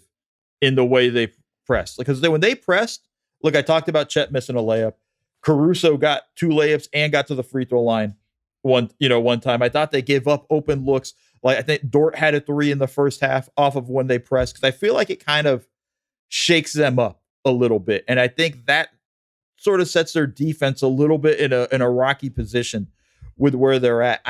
in the way they pressed. Because when they pressed, look, I talked about Chet missing a layup. Caruso got 2 layups and got to the free throw line one time. I thought they gave up open looks. Like, I think Dort had a 3 in the first half off of when they pressed, because I feel like it kind of shakes them up a little bit. And I think that sort of sets their defense a little bit in a rocky position with where they're at.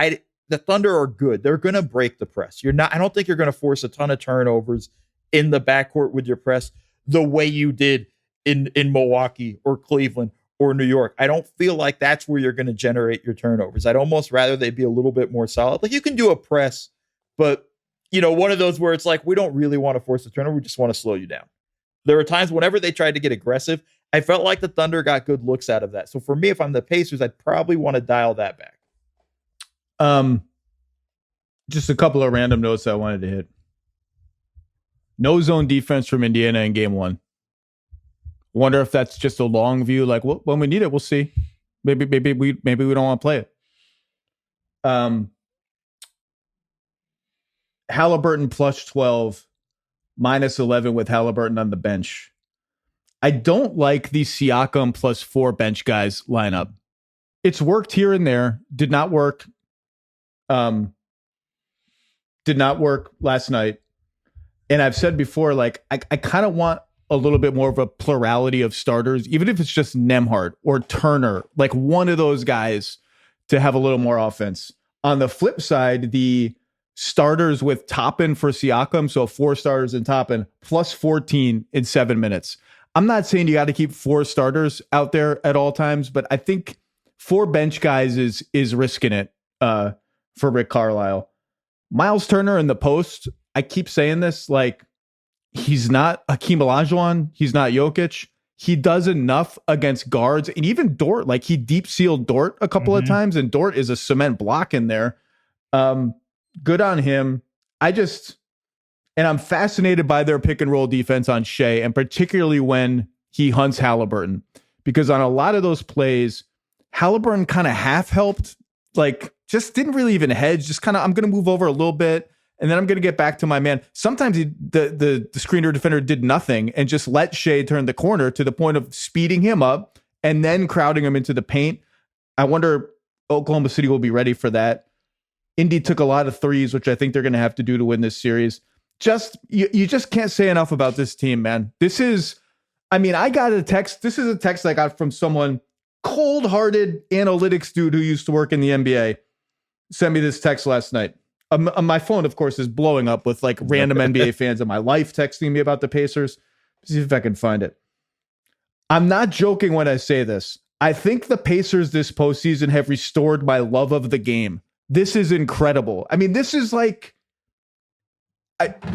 The Thunder are good. They're going to break the press. I don't think you're going to force a ton of turnovers in the backcourt with your press the way you did in Milwaukee or Cleveland or New York. I don't feel like that's where you're going to generate your turnovers. I'd almost rather they be a little bit more solid. Like, you can do a press, but one of those where it's like, we don't really want to force a turnover. We just want to slow you down. There were times whenever they tried to get aggressive, I felt like the Thunder got good looks out of that. So for me, if I'm the Pacers, I'd probably want to dial that back. Just a couple of random notes I wanted to hit. No zone defense from Indiana in game one. Wonder if that's just a long view. Like, well, when we need it, we'll see. Maybe we don't want to play it. Halliburton plus 12, minus 11 with Halliburton on the bench. I don't like the Siakam plus 4 bench guys lineup. It's worked here and there. Did not work. Did not work last night. And I've said before, like, I kind of want a little bit more of a plurality of starters, even if it's just Nembhard or Turner, like one of those guys to have a little more offense. On the flip side, the starters with Toppin for Siakam, so 4 starters in Toppin, plus 14 in 7 minutes. I'm not saying you got to keep 4 starters out there at all times, but I think 4 bench guys is risking it for Rick Carlisle. Miles Turner in the post, I keep saying this, like, he's not Hakeem Olajuwon. He's not Jokic. He does enough against guards. And even Dort, like, he deep sealed Dort a couple of times, and Dort is a cement block in there. Good on him. And I'm fascinated by their pick and roll defense on Shea, and particularly when he hunts Halliburton, because on a lot of those plays, Halliburton kind of half helped, like, just didn't really even hedge, just kind of, I'm going to move over a little bit, and then I'm going to get back to my man. Sometimes the screener defender did nothing and just let Shea turn the corner to the point of speeding him up and then crowding him into the paint. I wonder Oklahoma City will be ready for that. Indy took a lot of threes, which I think they're going to have to do to win this series. You just can't say enough about this team, man. I got a text. This is a text I got from someone, cold-hearted analytics dude who used to work in the NBA, sent me this text last night. My phone, of course, is blowing up with like random NBA fans in my life texting me about the Pacers. See if I can find it. I'm not joking when I say this. I think the Pacers this postseason have restored my love of the game. This is incredible. I mean, this is like,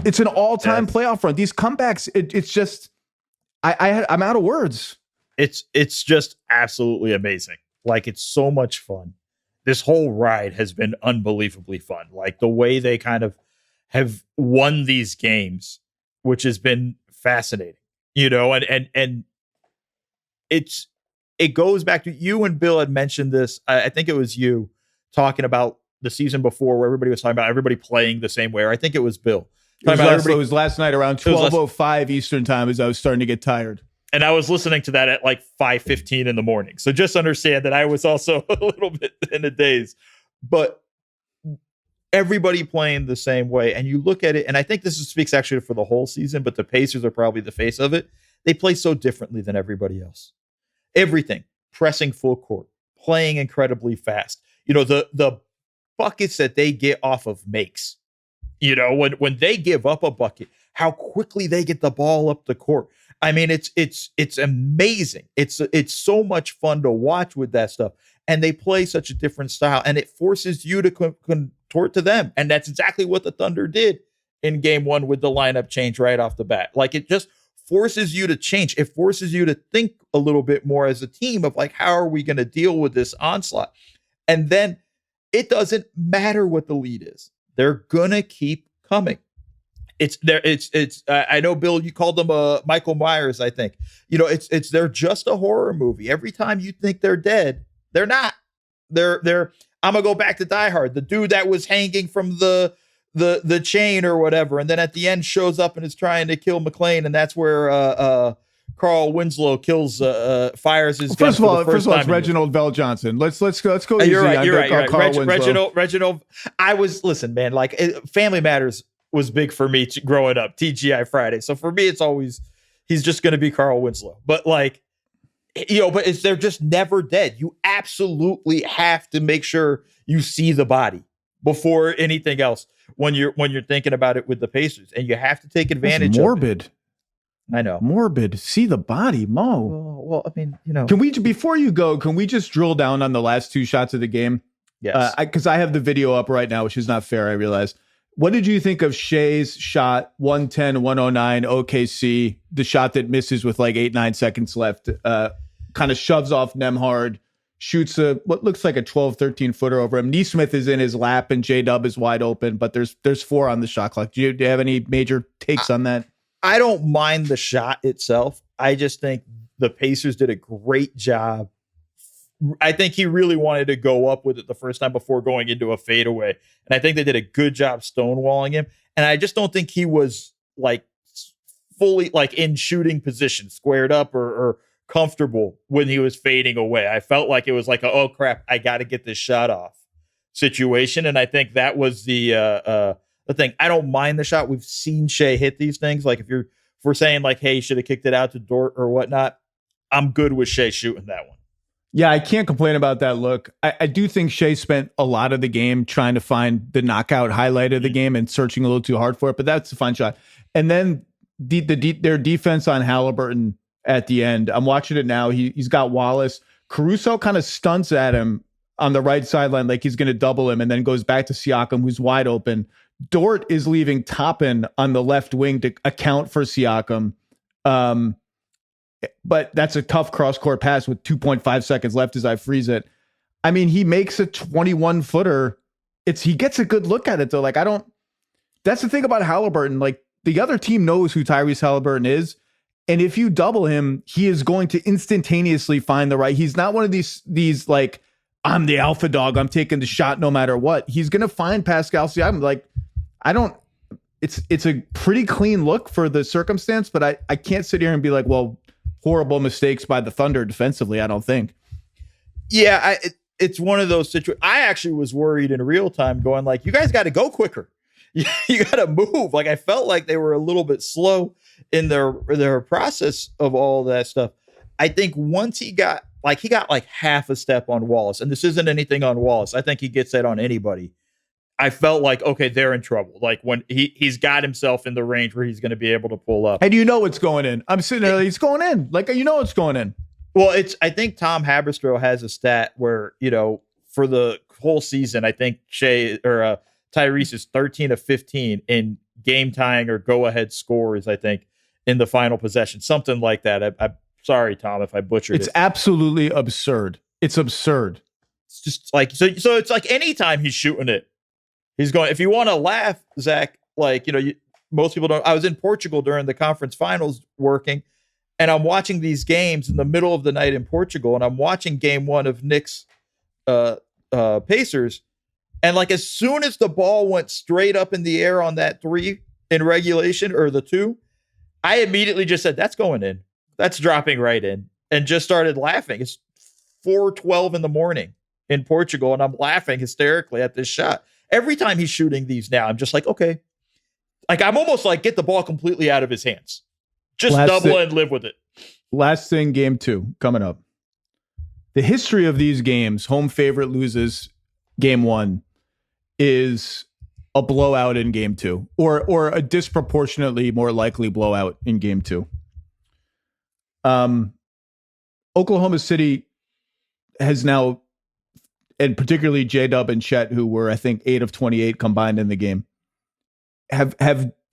it's an all-time playoff run. These comebacks, it's just, I'm out of words. It's just absolutely amazing. Like, it's so much fun. This whole ride has been unbelievably fun. Like, the way they kind of have won these games, which has been fascinating, and it goes back to, you and Bill had mentioned this. I think it was you talking about the season before, where everybody was talking about everybody playing the same way, or I think it was Bill. It was last night around 12:05 Eastern time, as I was starting to get tired. And I was listening to that at like 5:15 in the morning. So just understand that I was also a little bit in a daze. But everybody playing the same way. And you look at it, and I think this speaks actually for the whole season, but the Pacers are probably the face of it. They play so differently than everybody else. Everything. Pressing full court. Playing incredibly fast. The buckets that they get off of makes. When they give up a bucket, how quickly they get the ball up the court. I mean, it's amazing. It's so much fun to watch with that stuff. And they play such a different style, and it forces you to contort to them. And that's exactly what the Thunder did in game 1 with the lineup change right off the bat. Like, it just forces you to change. It forces you to think a little bit more as a team of like, how are we going to deal with this onslaught? And then it doesn't matter what the lead is. They're going to keep coming. I know, Bill, you called them Michael Myers, I think. They're just a horror movie. Every time you think they're dead, they're not. They're I'm gonna go back to Die Hard, the dude that was hanging from the chain or whatever, and then at the end shows up and is trying to kill McClane, and that's where Carl Winslow fires his gun. First of all, it's Reginald Bell Johnson. Let's go easy. You're right. Carl Reginald. Listen, man, like, Family Matters was big for me growing up, TGI Friday. So for me, it's always, he's just going to be Carl Winslow. But like, they're just never dead. You absolutely have to make sure you see the body before anything else when you're thinking about it with the Pacers, and you have to take advantage. That's morbid. Of it. I know. Morbid. See the body, Mo. Well, I mean, Can we, before you go, can we just drill down on the last 2 shots of the game? Yes. Because I have the video up right now, which is not fair, I realize. What did you think of Shea's shot, 110-109 OKC, the shot that misses with like 8-9 seconds left, kind of shoves off Nembhard, shoots what looks like a 12-13 footer over him. Nesmith is in his lap and J-Dub is wide open, but there's 4 on the shot clock. Do you have any major takes on that? I don't mind the shot itself. I just think the Pacers did a great job. I think he really wanted to go up with it the first time before going into a fadeaway. And I think they did a good job stonewalling him. And I just don't think he was like fully like in shooting position, squared up or comfortable when he was fading away. I felt like it was like, oh crap, I got to get this shot off situation. And I think that was the thing. I don't mind the shot. We've seen Shea hit these things. Like if we're saying like, hey, should have kicked it out to Dort or whatnot, I'm good with Shea shooting that one. Yeah, I can't complain about that look. I do think Shea spent a lot of the game trying to find the knockout highlight of the game and searching a little too hard for it, but that's a fine shot. And then their defense on Halliburton at the end, I'm watching it now. He's got Wallace. Caruso kind of stunts at him on the right sideline like he's going to double him and then goes back to Siakam, who's wide open. Dort is leaving Toppin on the left wing to account for Siakam. But that's a tough cross-court pass with 2.5 seconds left as I freeze it. I mean, he makes a 21-footer. He gets a good look at it, though. Like, that's the thing about Halliburton. Like, the other team knows who Tyrese Halliburton is. And if you double him, he is going to instantaneously find the right. He's not one of these like, I'm the alpha dog, I'm taking the shot no matter what. He's going to find Pascal Siakam. Like, it's a pretty clean look for the circumstance, but I can't sit here and be like, well, horrible mistakes by the Thunder defensively, I don't think. Yeah, it's one of those situations. I actually was worried in real time going like, you guys got to go quicker. You got to move. Like I felt like they were a little bit slow in their process of all that stuff. I think once he got like half a step on Wallace, and this isn't anything on Wallace. I think he gets that on anybody. I felt like, okay, they're in trouble. Like when he's got himself in the range where he's going to be able to pull up. And you know it's going in. I'm sitting there, he's going in. Like, you know it's going in. Well, I think Tom Haberstroh has a stat where, for the whole season, I think Tyrese is 13 of 15 in game tying or go ahead scores, I think, in the final possession. Something like that. I'm sorry, Tom, if I butchered it. It's absolutely absurd. It's absurd. It's just like, so it's like anytime he's shooting it, he's going, if you want to laugh, Zach, like, most people don't. I was in Portugal during the conference finals working, and I'm watching these games in the middle of the night in Portugal, and I'm watching game one of Knicks Pacers. And like, as soon as the ball went straight up in the air on that 3 in regulation or the 2, I immediately just said, that's going in. That's dropping right in, and just started laughing. It's 4:12 in the morning in Portugal, and I'm laughing hysterically at this shot. Every time he's shooting these now, I'm just like, okay. Like, I'm almost like, get the ball completely out of his hands. Just double and live with it. Last thing, game 2 coming up. The history of these games, home favorite loses game 1, is a blowout in game 2, or a disproportionately more likely blowout in game 2. Oklahoma City has now, and particularly J-Dub and Chet, who were, I think, 8 of 28 combined in the game, have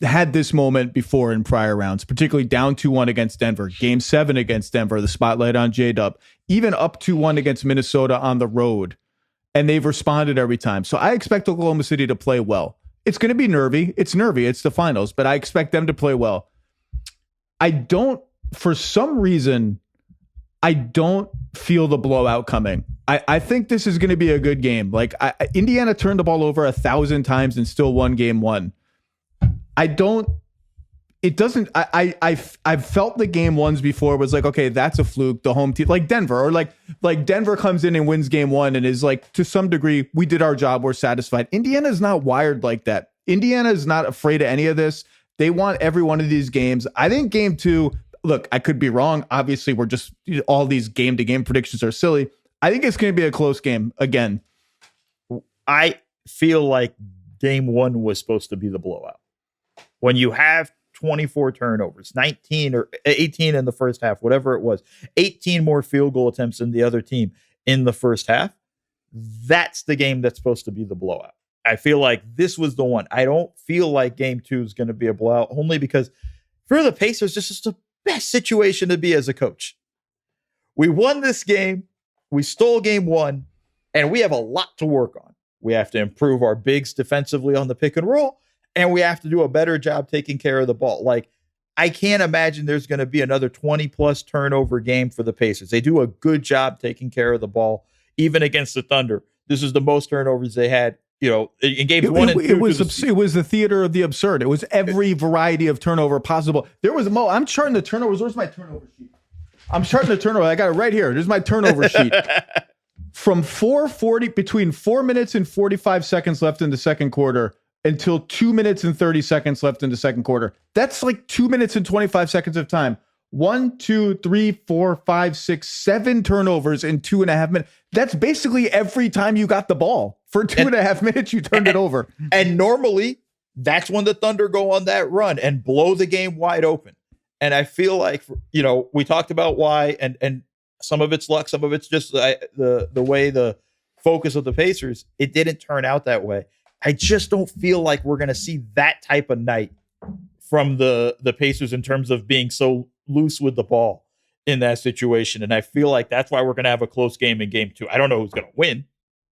had this moment before in prior rounds, particularly down 2-1 against Denver, game 7 against Denver, the spotlight on J-Dub, even up 2-1 against Minnesota on the road, and they've responded every time. So I expect Oklahoma City to play well. It's going to be nervy. It's nervy. It's the finals, but I expect them to play well. For some reason, I don't feel the blowout coming. I think this is going to be a good game. Like Indiana turned the ball over 1,000 times and still won game 1. I've felt the game 1s before was like, okay, that's a fluke. The home team, like Denver, or like Denver comes in and wins game 1 and is like, to some degree, we did our job. We're satisfied. Indiana is not wired like that. Indiana is not afraid of any of this. They want every one of these games. I think game 2, look, I could be wrong. Obviously, we're just, all these game to game predictions are silly. I think it's going to be a close game again. I feel like game 1 was supposed to be the blowout. When you have 24 turnovers, 19 or 18 in the first half, whatever it was, 18 more field goal attempts than the other team in the first half, that's the game that's supposed to be the blowout. I feel like this was the one. I don't feel like game 2 is going to be a blowout, only because for the Pacers, this is the best situation to be as a coach. We won this game. We stole game 1, and we have a lot to work on. We have to improve our bigs defensively on the pick and roll, and we have to do a better job taking care of the ball. Like, I can't imagine there's going to be another 20 plus turnover game for the Pacers. They do a good job taking care of the ball, even against the Thunder. This is the most turnovers they had, in games 1 and 2. It was the theater of the absurd. It was every variety of turnover possible. There was Mo. I'm charting the turnovers. Where's my turnover sheet? I'm charting the turnover. I got it right here. There's my turnover sheet. From 4:40, between 4 minutes and 45 seconds left in the second quarter until 2 minutes and 30 seconds left in the second quarter. That's like 2 minutes and 25 seconds of time. 1, 2, 3, 4, 5, 6, 7 turnovers in 2.5 minutes. That's basically every time you got the ball. For 2.5 minutes, you turned it over. And normally, that's when the Thunder go on that run and blow the game wide open. And I feel like, we talked about why, and some of it's luck, some of it's just the way the focus of the Pacers, it didn't turn out that way. I just don't feel like we're going to see that type of night from the Pacers in terms of being so loose with the ball in that situation. And I feel like that's why we're going to have a close game in game 2. I don't know who's going to win,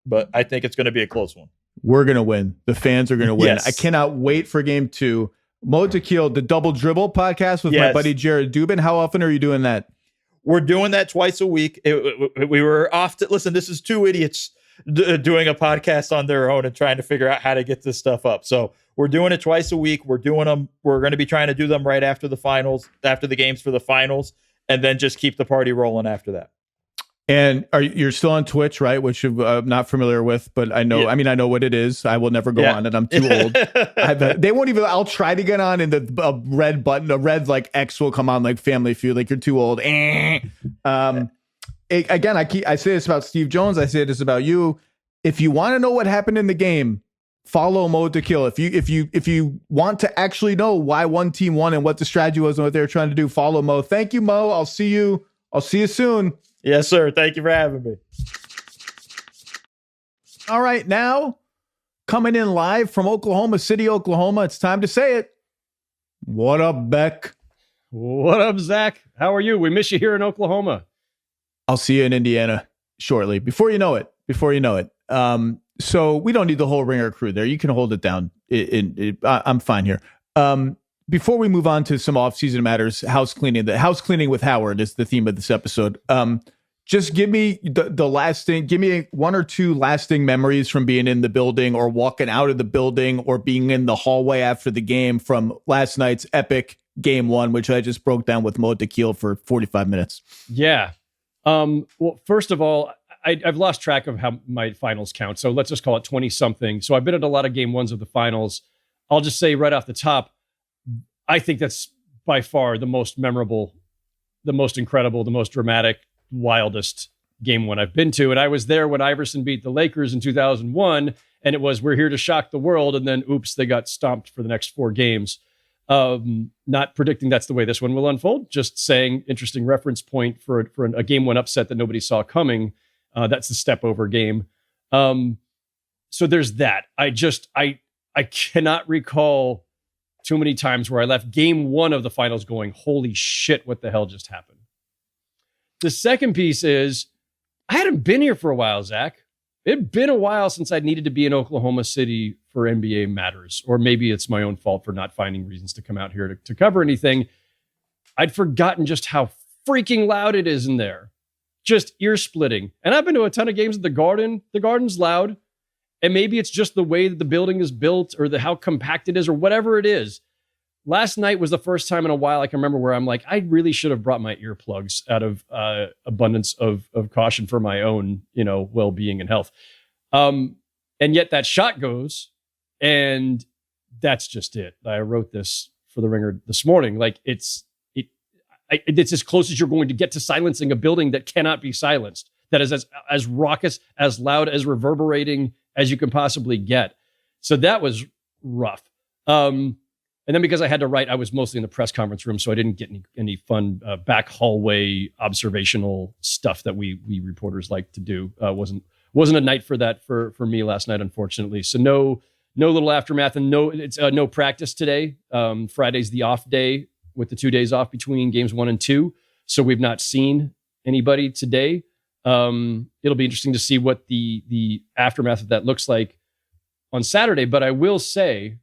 but I think it's going to be a close one. We're going to win. The fans are going to win. Yes. I cannot wait for game 2. Mo Dakhil, the Double Dribble podcast with my buddy Jared Dubin. How often are you doing that? We're doing that twice a week. We were off to listen. This is two idiots doing a podcast on their own and trying to figure out how to get this stuff up. So we're doing it twice a week. We're doing them. We're going to be trying to do them right after the finals, after the games for the finals, and then just keep the party rolling after that. And you're still on Twitch, right? Which I'm not familiar with, but I know. Yeah. I mean, I know what it is. I will never go on it. I'm too old. They won't even. I'll try to get on, and the red button, a red like X will come on, like Family Feud. Like you're too old. Again, I say this about Steve Jones. I say this about you. If you want to know what happened in the game, follow Mo Dakhil. If you want to actually know why one team won and what the strategy was and what they were trying to do, follow Mo. Thank you, Mo. I'll see you soon. Yes, sir. Thank you for having me. All right, now coming in live from Oklahoma City, Oklahoma. It's time to say it. What up, Beck? What up, Zach? How are you? We miss you here in Oklahoma. I'll see you in Indiana shortly. Before you know it. So we don't need the whole Ringer crew there. You can hold it down. I'm fine here. Before we move on to some off-season matters, house cleaning. The house cleaning with Howard is the theme of this episode. Just give me the lasting. Give me 1 or 2 lasting memories from being in the building, or walking out of the building, or being in the hallway after the game from last night's epic game 1, which I just broke down with Mo Dakhil for 45 minutes. Yeah. Well, first of all, I've lost track of how my finals count, so let's just call it 20 something. So I've been at a lot of game 1s of the finals. I'll just say right off the top, I think that's by far the most memorable, the most incredible, the most dramatic, wildest game 1 I've been to. And I was there when Iverson beat the Lakers in 2001, and it was, we're here to shock the world. And then, oops, they got stomped for the next 4 games. Not predicting that's the way this one will unfold, just saying interesting reference point for a game 1 upset that nobody saw coming. That's the step over game. So there's that. I cannot recall too many times where I left game 1 of the finals going, holy shit, what the hell just happened? The second piece is, I hadn't been here for a while, Zach. It'd been a while since I'd needed to be in Oklahoma City for NBA matters, or maybe it's my own fault for not finding reasons to come out here to cover anything. I'd forgotten just how freaking loud it is in there. Just ear splitting. And I've been to a ton of games at the Garden. The Garden's loud. And maybe it's just the way that the building is built, or how compact it is, or whatever it is. Last night was the first time in a while I can remember where I'm like, I really should have brought my earplugs out of abundance of caution for my own, well-being and health. And yet that shot goes, and that's just it. I wrote this for the Ringer this morning. Like it's as close as you're going to get to silencing a building that cannot be silenced. That is as raucous, as loud, as reverberating as you can possibly get. So that was rough. And then because I had to write, I was mostly in the press conference room, so I didn't get any fun back hallway observational stuff that we reporters like to do. Wasn't a night for that for me last night, unfortunately. So no little aftermath, and no practice today. Friday's the off day with the 2 days off between games 1 and 2. So we've not seen anybody today. It'll be interesting to see what the aftermath of that looks like on Saturday. But I will say,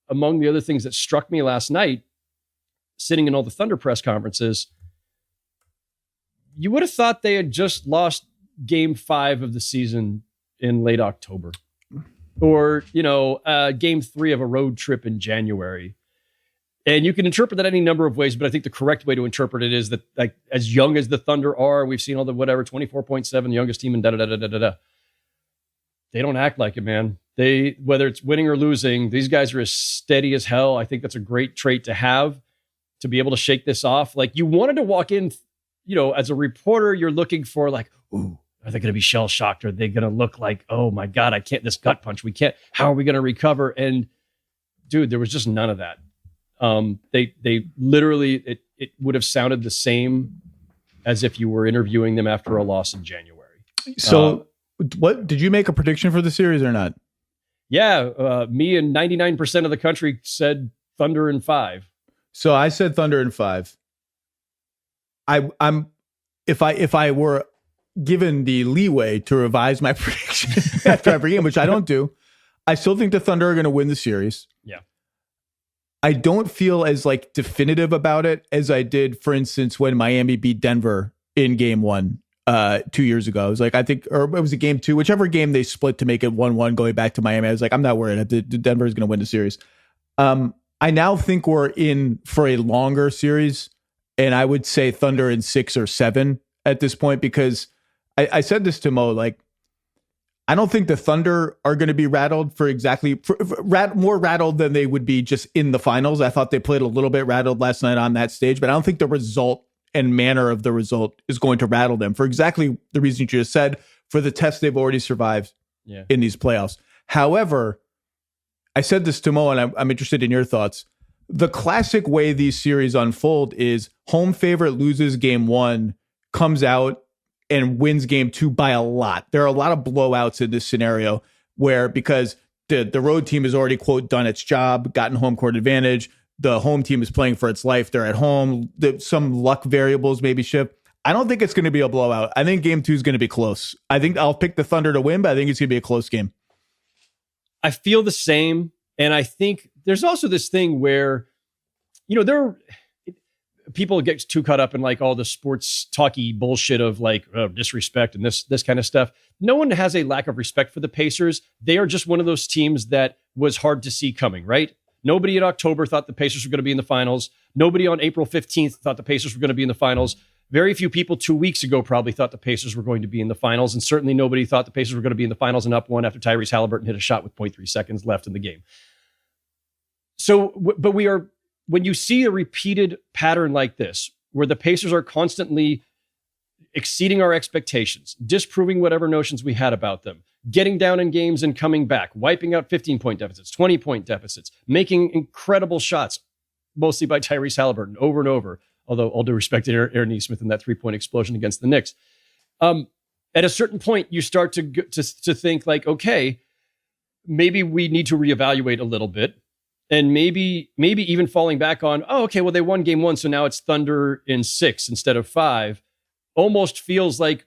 among the other things that struck me last night, sitting in all the Thunder press conferences, you would have thought they had just lost game 5 of the season in late October, or, game 3 of a road trip in January. And you can interpret that any number of ways, but I think the correct way to interpret it is that, like, as young as the Thunder are, we've seen all the 24.7, youngest team in da-da-da-da-da-da. They don't act like it, man. Whether it's winning or losing, these guys are as steady as hell. I think that's a great trait to have, to be able to shake this off. Like, you wanted to walk in, as a reporter, you're looking for, like, ooh, are they going to be shell shocked? Are they going to look like, oh my God, I can't, this gut punch, we can't, how are we going to recover? And dude, there was just none of that. They literally, it would have sounded the same as if you were interviewing them after a loss in January. So what did you make a prediction for the series or not? Yeah. Me and 99% of the country said Thunder in 5. So I said Thunder in 5. If I were given the leeway to revise my prediction after every game, which I don't do, I still think the Thunder are going to win the series. Yeah. I don't feel as like definitive about it as I did, for instance, when Miami beat Denver in game 1 2 years ago. I was like, I think, or it was a game 2, whichever game they split to make it 1-1 going back to Miami. I was like, I'm not worried. Denver is going to win the series. I now think we're in for a longer series, and I would say Thunder in 6 or 7 at this point, because I said this to Mo, like, I don't think the Thunder are going to be rattled more rattled than they would be just in the finals. I thought they played a little bit rattled last night on that stage, but I don't think the result and manner of the result is going to rattle them for exactly the reason you just said, for the test they've already survived in these playoffs. However, I said this to Mo, and I'm interested in your thoughts. The classic way these series unfold is home favorite loses game 1, comes out and wins game 2 by a lot. There are a lot of blowouts in this scenario where, because the road team has already, quote, done its job, gotten home court advantage, the home team is playing for its life, they're at home, some luck variables maybe shift. I don't think it's going to be a blowout. I think game 2 is going to be close. I think I'll pick the Thunder to win, but I think it's going to be a close game. I feel the same. And I think there's also this thing where, people get too caught up in like all the sports talky bullshit of like disrespect and this kind of stuff. No one has a lack of respect for the Pacers. They are just one of those teams that was hard to see coming, right? Nobody in October thought the Pacers were going to be in the finals. Nobody on April 15th thought the Pacers were going to be in the finals. Very few people 2 weeks ago probably thought the Pacers were going to be in the finals. And certainly nobody thought the Pacers were going to be in the finals and up 1 after Tyrese Halliburton hit a shot with 0.3 seconds left in the game. So, but when you see a repeated pattern like this, where the Pacers are constantly exceeding our expectations, disproving whatever notions we had about them, getting down in games and coming back, wiping out 15-point deficits, 20-point deficits, making incredible shots, mostly by Tyrese Halliburton over and over, although all due respect to Aaron Nesmith and that 3-point explosion against the Knicks. At a certain point, you start to think like, okay, maybe we need to reevaluate a little bit. And maybe even falling back on, oh, okay, well, they won game 1, so now it's Thunder in 6 instead of 5, almost feels like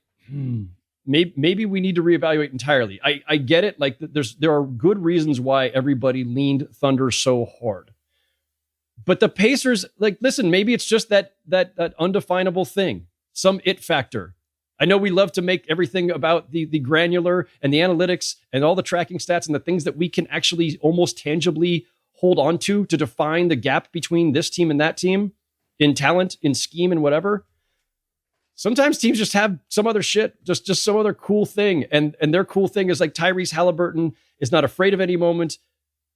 maybe we need to reevaluate entirely. I get it. Like, there are good reasons why everybody leaned Thunder so hard. But the Pacers, like, listen, maybe it's just that undefinable thing, some it factor. I know we love to make everything about the granular and the analytics and all the tracking stats and the things that we can actually almost tangibly hold on to define the gap between this team and that team in talent, in scheme, and whatever. Sometimes teams just have some other shit, just some other cool thing. And their cool thing is like Tyrese Halliburton is not afraid of any moment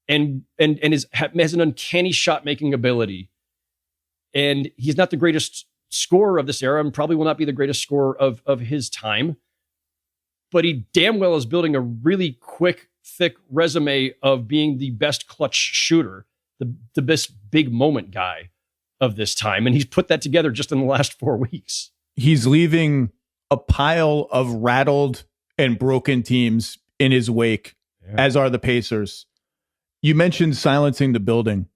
and has an uncanny shot making ability. And he's not the greatest scorer of this era and probably will not be the greatest scorer of his time. But he damn well is building a really quick, thick resume of being the best clutch shooter, the best big moment guy of this time. And he's put that together just in the last 4 weeks. He's leaving a pile of rattled and broken teams in his wake, as are the Pacers. You mentioned silencing the building.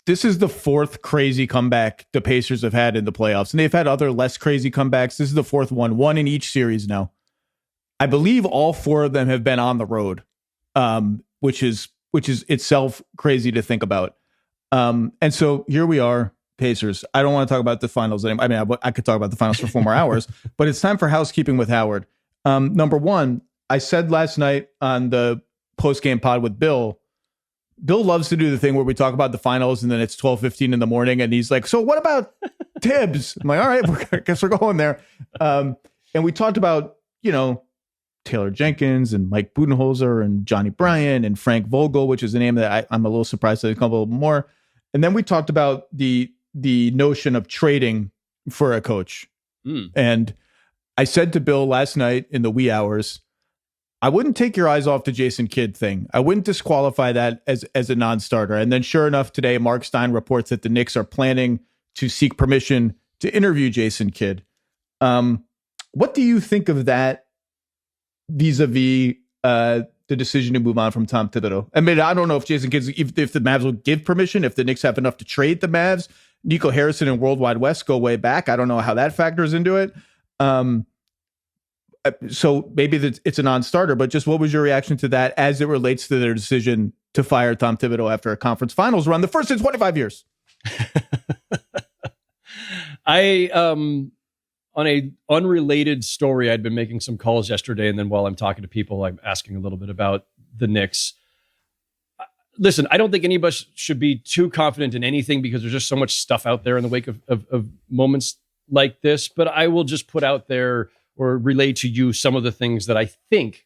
This is the 4th crazy comeback the Pacers have had in the playoffs. And they've had other less crazy comebacks. This is the 4th one in each series now. I believe all 4 of them have been on the road, which is itself crazy to think about. And so here we are, Pacers. I don't want to talk about the finals anymore. I mean, I could talk about the finals for 4 more hours, but it's time for housekeeping with Howard. Number one, I said last night on the post-game pod with Bill loves to do the thing where we talk about the finals and then it's 12:15 in the morning and he's like, so what about Tibbs? I'm like, all right, I guess we're going there. And we talked about, Taylor Jenkins and Mike Budenholzer and Johnny Bryan and Frank Vogel, which is a name that I'm a little surprised that come a little more. And then we talked about the notion of trading for a coach. And I said to Bill last night in the wee hours, I wouldn't take your eyes off the Jason Kidd thing. I wouldn't disqualify that as a non-starter. And then sure enough, today, Mark Stein reports that the Knicks are planning to seek permission to interview Jason Kidd. What do you think of that vis-a-vis the decision to move on from Tom Thibodeau? I mean, I don't know if Jason Kidd, if the Mavs will give permission, if the Knicks have enough to trade the Mavs. Nico Harrison and World Wide West go way back. I don't know how that factors into it. So maybe it's a non-starter, but just what was your reaction to that as it relates to their decision to fire Tom Thibodeau after a conference finals run, the first in 25 years? On a unrelated story, I'd been making some calls yesterday, and then while I'm talking to people, I'm asking a little bit about the Knicks. Listen, I don't think any of us should be too confident in anything because there's just so much stuff out there in the wake of moments like this, but I will just put out there or relay to you some of the things that I think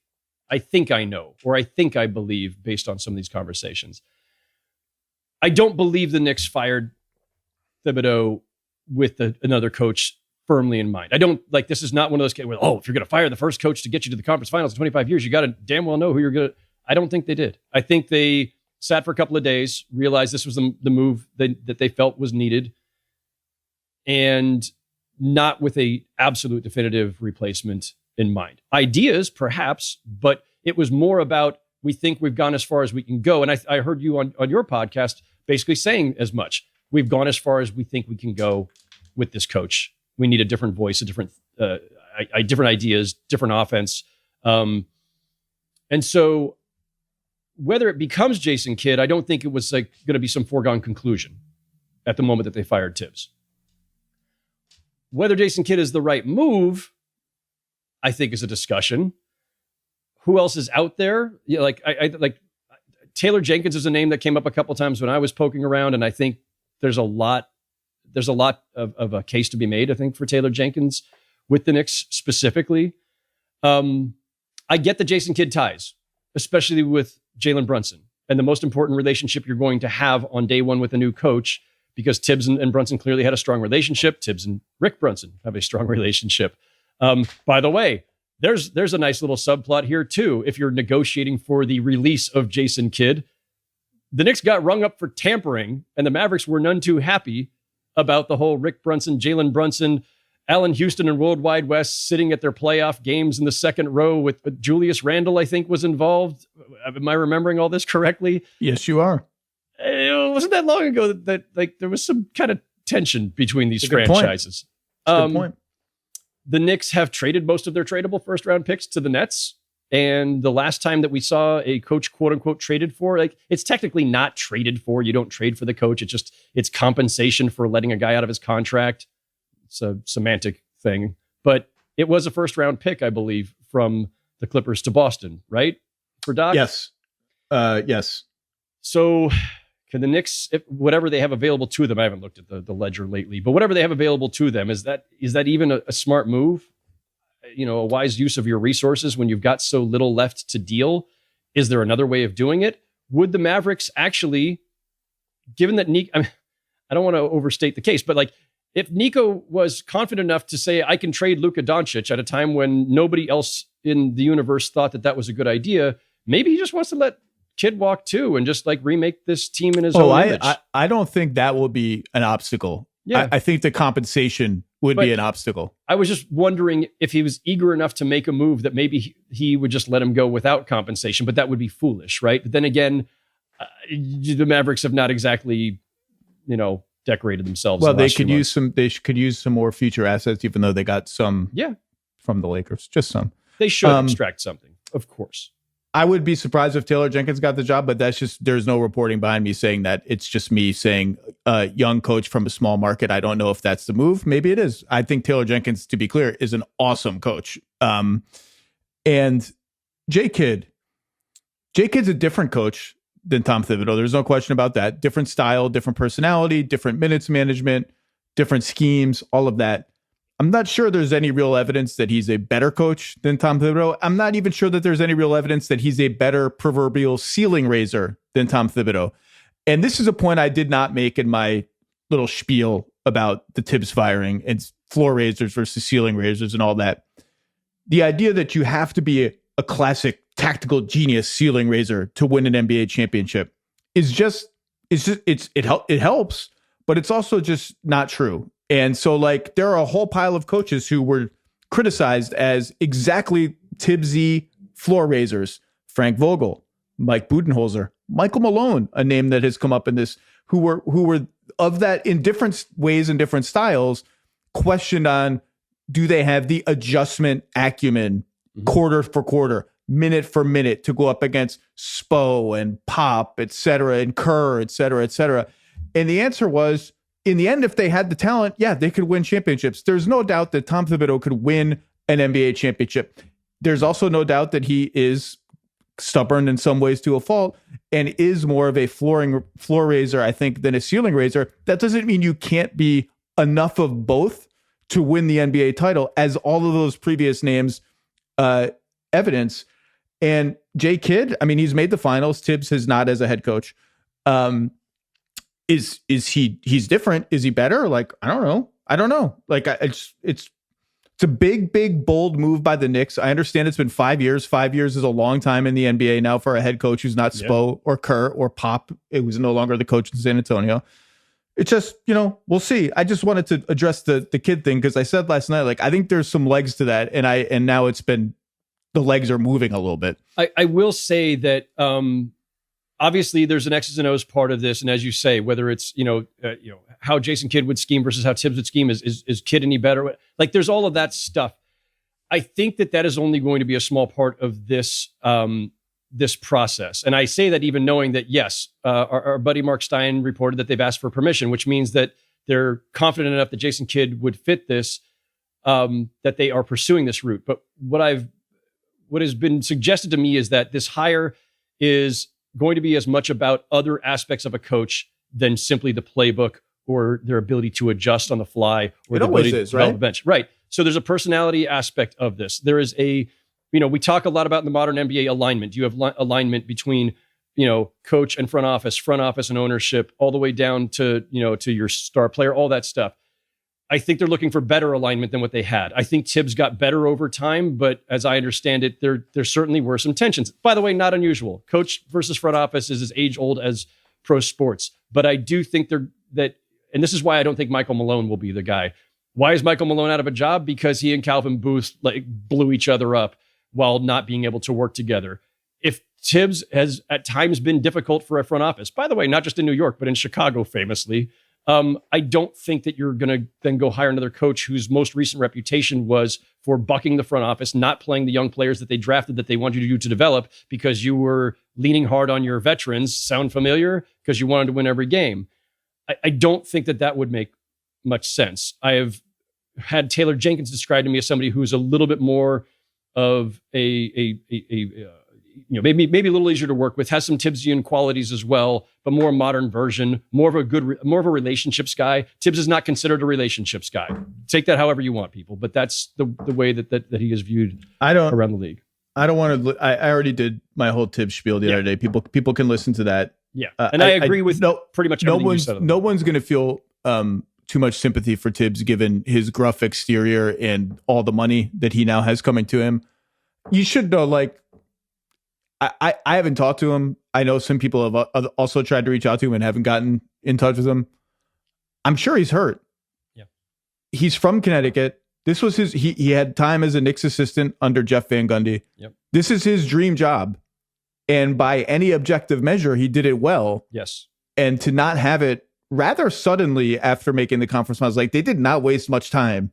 I know, or I think I believe based on some of these conversations. I don't believe the Knicks fired Thibodeau with another coach firmly in mind. I don't this is not one of those cases where, if you're going to fire the first coach to get you to the conference finals in 25 years, you got to damn well know who you're going to. I don't think they did. I think they sat for a couple of days, realized this was the move that they felt was needed, and not with a absolute definitive replacement in mind. Ideas, perhaps, but it was more about, we think we've gone as far as we can go. And I heard you on your podcast basically saying as much. We've gone as far as we think we can go with this coach. We need a different voice, different ideas, different offense. And so whether it becomes Jason Kidd, I don't think it was going to be some foregone conclusion at the moment that they fired Tibbs. Whether Jason Kidd is the right move, I think, is a discussion. Who else is out there? I Taylor Jenkins is a name that came up a couple times when I was poking around, and I think there's a lot of a case to be made, I think, for Taylor Jenkins with the Knicks specifically. I get the Jason Kidd ties, especially with Jalen Brunson, and the most important relationship you're going to have on day one with a new coach, because Tibbs and Brunson clearly had a strong relationship. Tibbs and Rick Brunson have a strong relationship. By the way, there's a nice little subplot here too. If you're negotiating for the release of Jason Kidd, the Knicks got rung up for tampering, and the Mavericks were none too happy about the whole Rick Brunson, Jalen Brunson, Allen Houston and World Wide West sitting at their playoff games in the second row with Julius Randle, I think, was involved. Am I remembering all this correctly? Yes, you are. It wasn't that long ago that there was some kind of tension between these franchises. Good point. The Knicks have traded most of their tradable first round picks to the Nets. And the last time that we saw a coach, quote unquote, traded for, it's technically not traded for. You don't trade for the coach. It's compensation for letting a guy out of his contract. It's a semantic thing, but it was a first round pick, I believe, from the Clippers to Boston, right? For Doc? Yes. Yes. So can the Knicks, whatever they have available to them, I haven't looked at the ledger lately, but whatever they have available to them, is that even a smart move? A wise use of your resources when you've got so little left to deal? Is there another way of doing it? Would the Mavericks actually, given that Nico, I don't want to overstate the case, but if Nico was confident enough to say, I can trade Luka Doncic at a time when nobody else in the universe thought that was a good idea, maybe he just wants to let Kidd walk too and just remake this team in his own image. I don't think that will be an obstacle. Yeah. I think the compensation would be an obstacle. I was just wondering if he was eager enough to make a move that maybe he would just let him go without compensation, but that would be foolish, right? But then again, the Mavericks have not exactly, decorated themselves. Well, they could use some more future assets, even though they got some from the Lakers, just some. They should extract something, of course. I would be surprised if Taylor Jenkins got the job, but that's just, there's no reporting behind me saying that. It's just me saying young coach from a small market. I don't know if that's the move. Maybe it is. I think Taylor Jenkins, to be clear, is an awesome coach. And Jay Kidd's a different coach than Tom Thibodeau. There's no question about that. Different style, different personality, different minutes management, different schemes, all of that. I'm not sure there's any real evidence that he's a better coach than Tom Thibodeau. I'm not even sure that there's any real evidence that he's a better proverbial ceiling raiser than Tom Thibodeau. And this is a point I did not make in my little spiel about the Tibbs firing and floor raisers versus ceiling raisers and all that. The idea that you have to be a classic tactical genius ceiling raiser to win an NBA championship it helps, but it's also just not true. And so, like, there are a whole pile of coaches who were criticized as exactly Tibbsy floor raisers. Frank Vogel, Mike Budenholzer, Michael Malone, a name that has come up in this, who were of that in different ways and different styles, questioned on, do they have the adjustment acumen quarter for quarter, minute for minute to go up against Spo and Pop, et cetera, and Kerr, et cetera, et cetera. And the answer was, in the end, if they had the talent, yeah, they could win championships. There's no doubt that Tom Thibodeau could win an NBA championship. There's also no doubt that he is stubborn in some ways to a fault and is more of a floor raiser, I think, than a ceiling raiser. That doesn't mean you can't be enough of both to win the NBA title, as all of those previous names evidence. And Jay Kidd, I mean, he's made the finals. Tibbs has not as a head coach. He's different? Is he better? Like, I don't know. Like, it's a big, bold move by the Knicks. I understand it's been 5 years. 5 years is a long time in the NBA now for a head coach who's not Spo or Kerr or Pop. It was no longer the coach in San Antonio. It's just, we'll see. I just wanted to address the Kidd thing because I said last night, like, I think there's some legs to that, and now the legs are moving a little bit. I will say that obviously there's an X's and O's part of this, and as you say, whether it's how Jason Kidd would scheme versus how Tibbs would scheme, is Kidd any better? Like, there's all of that stuff. I think that is only going to be a small part of this this process, and I say that even knowing that yes, our buddy Mark Stein reported that they've asked for permission, which means that they're confident enough that Jason Kidd would fit this, that they are pursuing this route. But what has been suggested to me is that this hire is going to be as much about other aspects of a coach than simply the playbook or their ability to adjust on the fly or the ability to develop a bench. Right. So there's a personality aspect of this. There is we talk a lot about in the modern NBA alignment. You have alignment between, coach and front office and ownership, all the way down to your star player, all that stuff. I think they're looking for better alignment than what they had. I think Tibbs got better over time, but as I understand it, there certainly were some tensions. By the way, not unusual. Coach versus front office is as age old as pro sports. But I do think and this is why I don't think Michael Malone will be the guy. Why is Michael Malone out of a job? Because he and Calvin Booth blew each other up while not being able to work together. If Tibbs has at times been difficult for a front office, by the way, not just in New York, but in Chicago famously, I don't think that you're going to then go hire another coach whose most recent reputation was for bucking the front office, not playing the young players that they drafted that they wanted you to develop because you were leaning hard on your veterans. Sound familiar? Because you wanted to win every game. I don't think that would make much sense. I have had Taylor Jenkins described to me as somebody who's a little bit more of maybe a little easier to work with, has some Tibbsian qualities as well, but more modern version, more of a relationships guy. Tibbs is not considered a relationships guy. Take that however you want, people, but that's the way that he is viewed around the league. I don't want to. I already did my whole Tibbs spiel the other day. People can listen to that. Yeah, and I agree with pretty much everything you said. No one's going to feel too much sympathy for Tibbs given his gruff exterior and all the money that he now has coming to him. You should know, like, I haven't talked to him. I know some people have also tried to reach out to him and haven't gotten in touch with him. I'm sure he's hurt. Yeah, he's from Connecticut. This was he had time as a Knicks assistant under Jeff Van Gundy. Yep. This is his dream job. And by any objective measure, he did it well. Yes. And to not have it rather suddenly after making the conference finals, like, they did not waste much time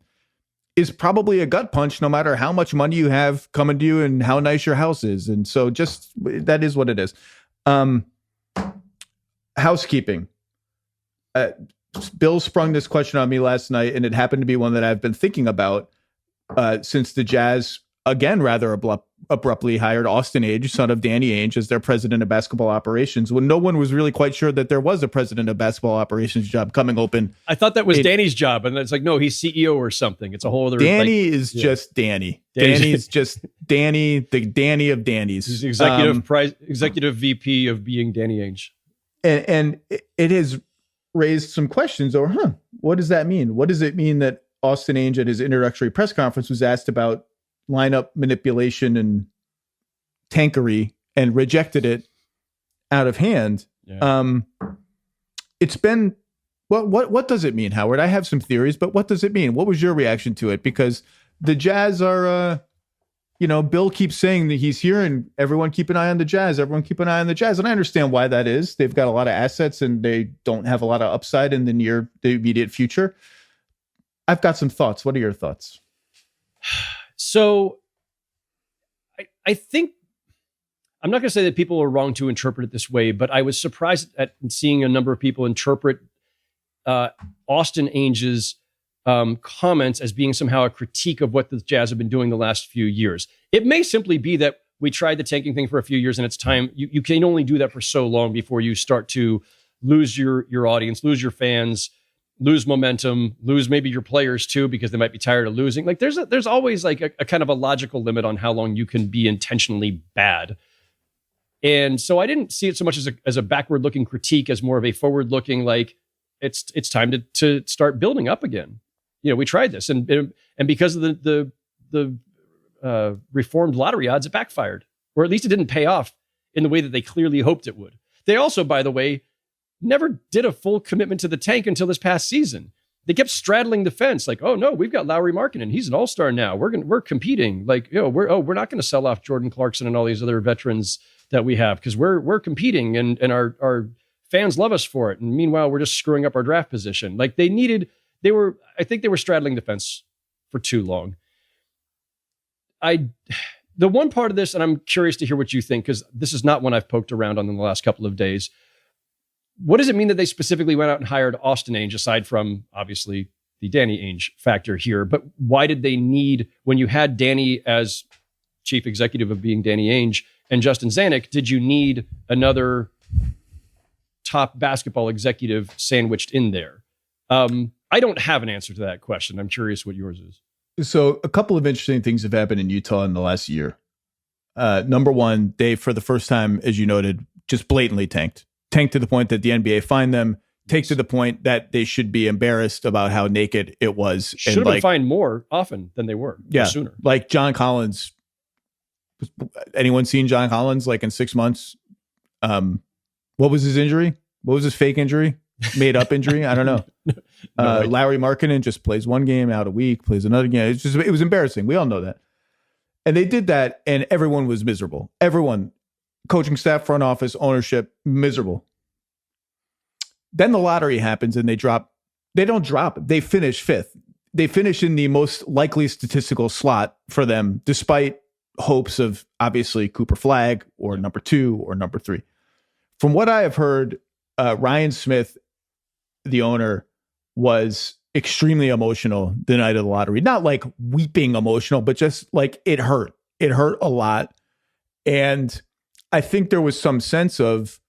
is probably a gut punch no matter how much money you have coming to you and how nice your house is. And so just that is what it is. Housekeeping. Bill sprung this question on me last night, and it happened to be one that I've been thinking about since the Jazz, again, rather abruptly hired Austin Ainge, son of Danny Ainge, as their president of basketball operations, when no one was really quite sure that there was a president of basketball operations job coming open. I thought that was Danny's job, and it's like, no, he's CEO or something. It's a whole other. Danny is just Danny. Danny's just Danny, the Danny of Danny's. He's executive VP of being Danny Ainge. And it has raised some questions over, what does that mean? What does it mean that Austin Ainge at his introductory press conference was asked about lineup manipulation and tankery and rejected it out of hand? Yeah. It's been, what does it mean, Howard? I have some theories, but what does it mean? What was your reaction to it? Because the Jazz are, Bill keeps saying that he's here and everyone keep an eye on the Jazz. Everyone keep an eye on the Jazz. And I understand why that is. They've got a lot of assets and they don't have a lot of upside in the immediate future. I've got some thoughts. What are your thoughts? So I think, I'm not going to say that people are wrong to interpret it this way, but I was surprised at seeing a number of people interpret Austin Ainge's comments as being somehow a critique of what the Jazz have been doing the last few years. It may simply be that we tried the tanking thing for a few years and it's time. You can only do that for so long before you start to lose your audience, lose your fans, lose momentum, lose maybe your players too, because they might be tired of losing. Like there's always like a kind of a logical limit on how long you can be intentionally bad. And so I didn't see it so much as a backward looking critique as more of a forward looking, like it's time to start building up again. We tried this and because of the reformed lottery odds, it backfired, or at least it didn't pay off in the way that they clearly hoped it would. They also, by the way, never did a full commitment to the tank until this past season. They kept straddling the fence, like, oh no, we've got Lowry Markkanen, he's an all-star now. We're competing. Like, we're not going to sell off Jordan Clarkson and all these other veterans that we have because we're competing and our fans love us for it. And meanwhile, we're just screwing up our draft position. Like I think they were straddling the fence for too long. The one part of this, and I'm curious to hear what you think, because this is not one I've poked around on in the last couple of days. What does it mean that they specifically went out and hired Austin Ainge, aside from obviously the Danny Ainge factor here? But why did they need, when you had Danny as chief executive of being Danny Ainge and Justin Zanuck, did you need another top basketball executive sandwiched in there? I don't have an answer to that question. I'm curious what yours is. So a couple of interesting things have happened in Utah in the last year. Number one, they, for the first time, as you noted, just blatantly tanked to the point that the NBA fined them, take to the point that they should be embarrassed about how naked it was. Should have been fined more often than they were. Yeah. Sooner. Like John Collins. Anyone seen John Collins like in 6 months? What was his injury? What was his fake injury? Made up injury? I don't know. Lowry Markkanen just plays one game out a week, plays another game. It was embarrassing. We all know that. And they did that and everyone was miserable. Everyone, coaching staff, front office, ownership, miserable. Then the lottery happens and they don't drop. They finish fifth. They finish in the most likely statistical slot for them, despite hopes of obviously Cooper Flagg or number 2 or number 3. From what I have heard, Ryan Smith, the owner, was extremely emotional the night of the lottery. Not like weeping emotional, but just like it hurt. It hurt a lot. And I think there was some sense of,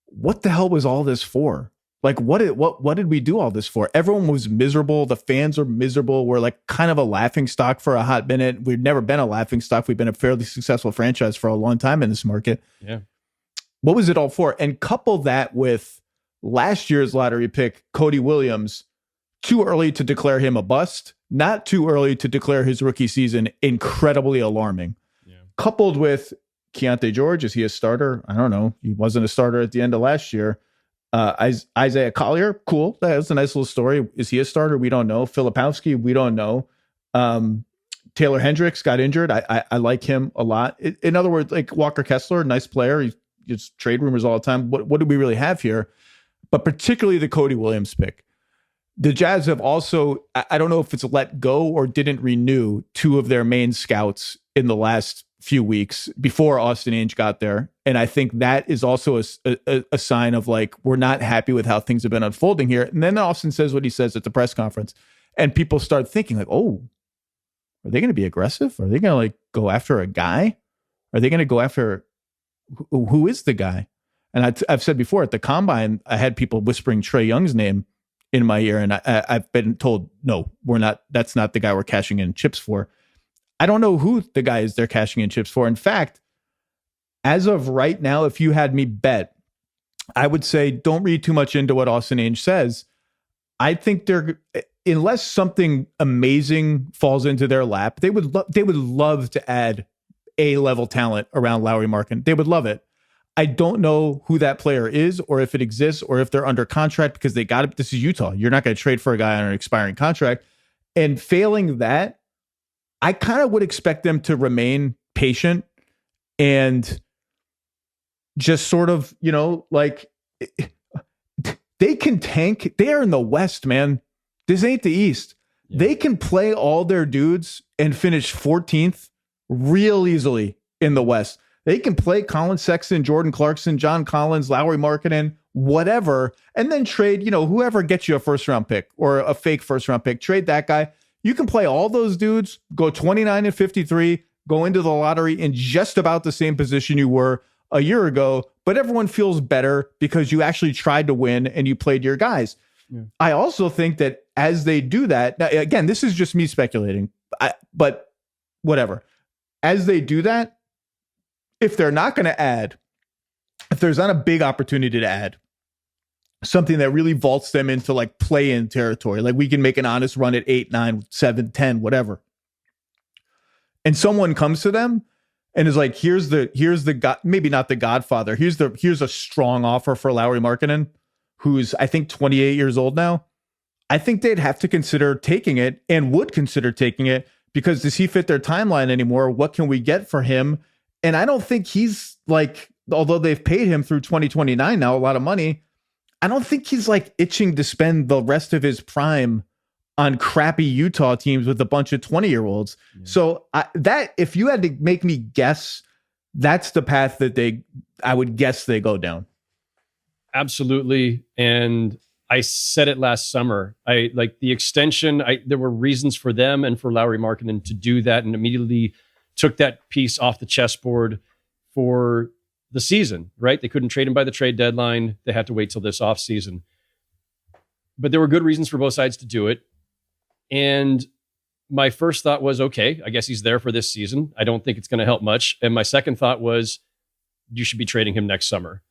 what the hell was all this for? Like, what did we do all this for? Everyone was miserable. The fans are miserable. We're like kind of a laughing stock for a hot minute. We've never been a laughing stock. We've been a fairly successful franchise for a long time in this market. Yeah. What was it all for? And couple that with last year's lottery pick, Cody Williams, too early to declare him a bust, not too early to declare his rookie season incredibly alarming. Yeah. Coupled with Keontae George, is he a starter? I don't know. He wasn't a starter at the end of last year. Isaiah Collier, cool. That's a nice little story. Is he a starter? We don't know. Filipowski, we don't know. Taylor Hendricks got injured. I like him a lot. In other words, like Walker Kessler, nice player. He just trade rumors all the time. What do we really have here? But particularly the Cody Williams pick. the Jazz have also, I don't know if it's let go or didn't renew two of their main scouts in the last few weeks before Austin Ainge got there. And I think that is also a sign of like, we're not happy with how things have been unfolding here. And then Austin says what he says at the press conference. And people start thinking like, oh, are they going to be aggressive? Are they going to like go after a guy? Are they going to go after who is the guy? And I've said before at the combine, I had people whispering Trae Young's name in my ear. And I've been told, no, we're not. That's not the guy we're cashing in chips for. I don't know who the guy is they're cashing in chips for. In fact, as of right now, if you had me bet, I would say don't read too much into what Austin Ainge says. I think they're, unless something amazing falls into their lap, they would love to add A-level talent around Lauri Markkanen. They would love it. I don't know who that player is or if it exists or if they're under contract because they got it. This is Utah. You're not going to trade for a guy on an expiring contract. And failing that, I kind of would expect them to remain patient and just sort of, like they can tank. They are in the West, man. This ain't the East. Yeah. They can play all their dudes and finish 14th real easily in the West. They can play Colin Sexton, Jordan Clarkson, John Collins, Lauri Markkanen, whatever, and then trade, whoever gets you a first-round pick or a fake first-round pick, trade that guy. You can play all those dudes, go 29-53, go into the lottery in just about the same position you were a year ago, but everyone feels better because you actually tried to win and you played your guys. Yeah. I also think that as they do that, now, again, this is just me speculating, but whatever. As they do that, if they're not going to add, if there's not a big opportunity to add, something that really vaults them into like play-in territory, like we can make an honest run at 8, 9, 7, 10, whatever. And someone comes to them and is like, here's the God, maybe not the Godfather. Here's a strong offer for Lauri Markkanen, who's I think 28 years old now. I think they'd have to consider taking it and would consider taking it because does he fit their timeline anymore? What can we get for him? And I don't think he's like, although they've paid him through 2029 now, a lot of money, I don't think he's like itching to spend the rest of his prime on crappy Utah teams with a bunch of 20-year-olds. Yeah. So that if you had to make me guess, that's the path that I would guess they go down. Absolutely. And I said it last summer. I like the extension. There were reasons for them and for Lauri Markkanen to do that and immediately took that piece off the chessboard for the season, right? They couldn't trade him by the trade deadline. They had to wait till this offseason. But there were good reasons for both sides to do it. And my first thought was, okay, I guess he's there for this season. I don't think it's going to help much. And my second thought was, you should be trading him next summer.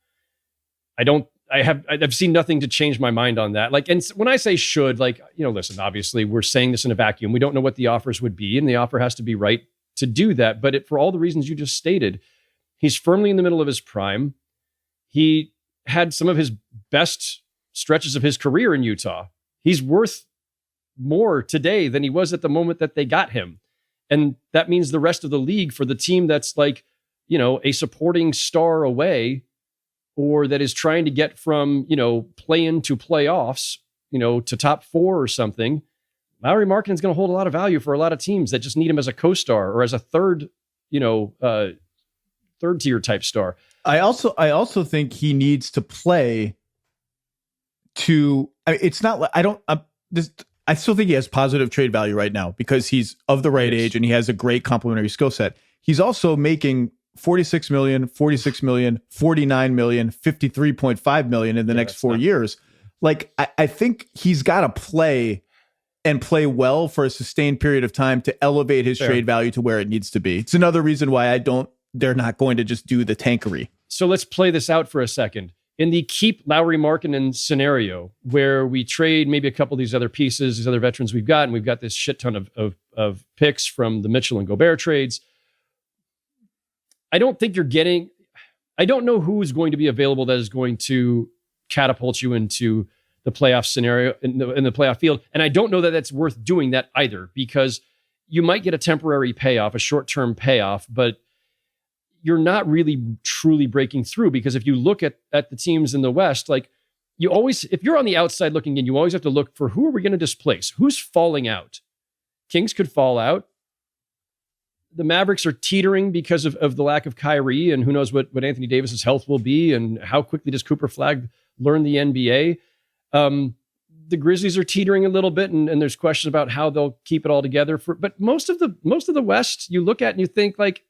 I've seen nothing to change my mind on that. Like, and when I say should, like, listen, obviously we're saying this in a vacuum. We don't know what the offers would be, and the offer has to be right to do that. But for all the reasons you just stated, he's firmly in the middle of his prime. He had some of his best stretches of his career in Utah. He's worth more today than he was at the moment that they got him. And that means the rest of the league for the team that's like, a supporting star away, or that is trying to get from, play-in to playoffs, to top 4 or something. Lauri Markkanen is going to hold a lot of value for a lot of teams that just need him as a co-star or as a third tier type star. I also think he needs to play to. It's not. I still think he has positive trade value right now because he's of the right age and he has a great complementary skill set. He's also making $46 million, $46 million, $49 million, $53.5 million in the next 4 years. Like I think he's got to play and play well for a sustained period of time to elevate his trade value to where it needs to be. It's another reason why they're not going to just do the tankery. So let's play this out for a second. In the keep Lauri Markkanen scenario, where we trade maybe a couple of these other pieces, these other veterans we've got, and we've got this shit ton of picks from the Mitchell and Gobert trades. I don't know who is going to be available that is going to catapult you into the playoff scenario in the playoff field. And I don't know that that's worth doing that either, because you might get a temporary payoff, a short-term payoff, but you're not really truly breaking through, because if you look at the teams in the West, like you always, if you're on the outside looking in, you always have to look for who are we going to displace? Who's falling out? Kings could fall out. The Mavericks are teetering because of the lack of Kyrie, and who knows what Anthony Davis's health will be, and how quickly does Cooper Flagg learn the NBA. The Grizzlies are teetering a little bit, and there's questions about how they'll keep it all together. But most of the West, you look at and you think, like,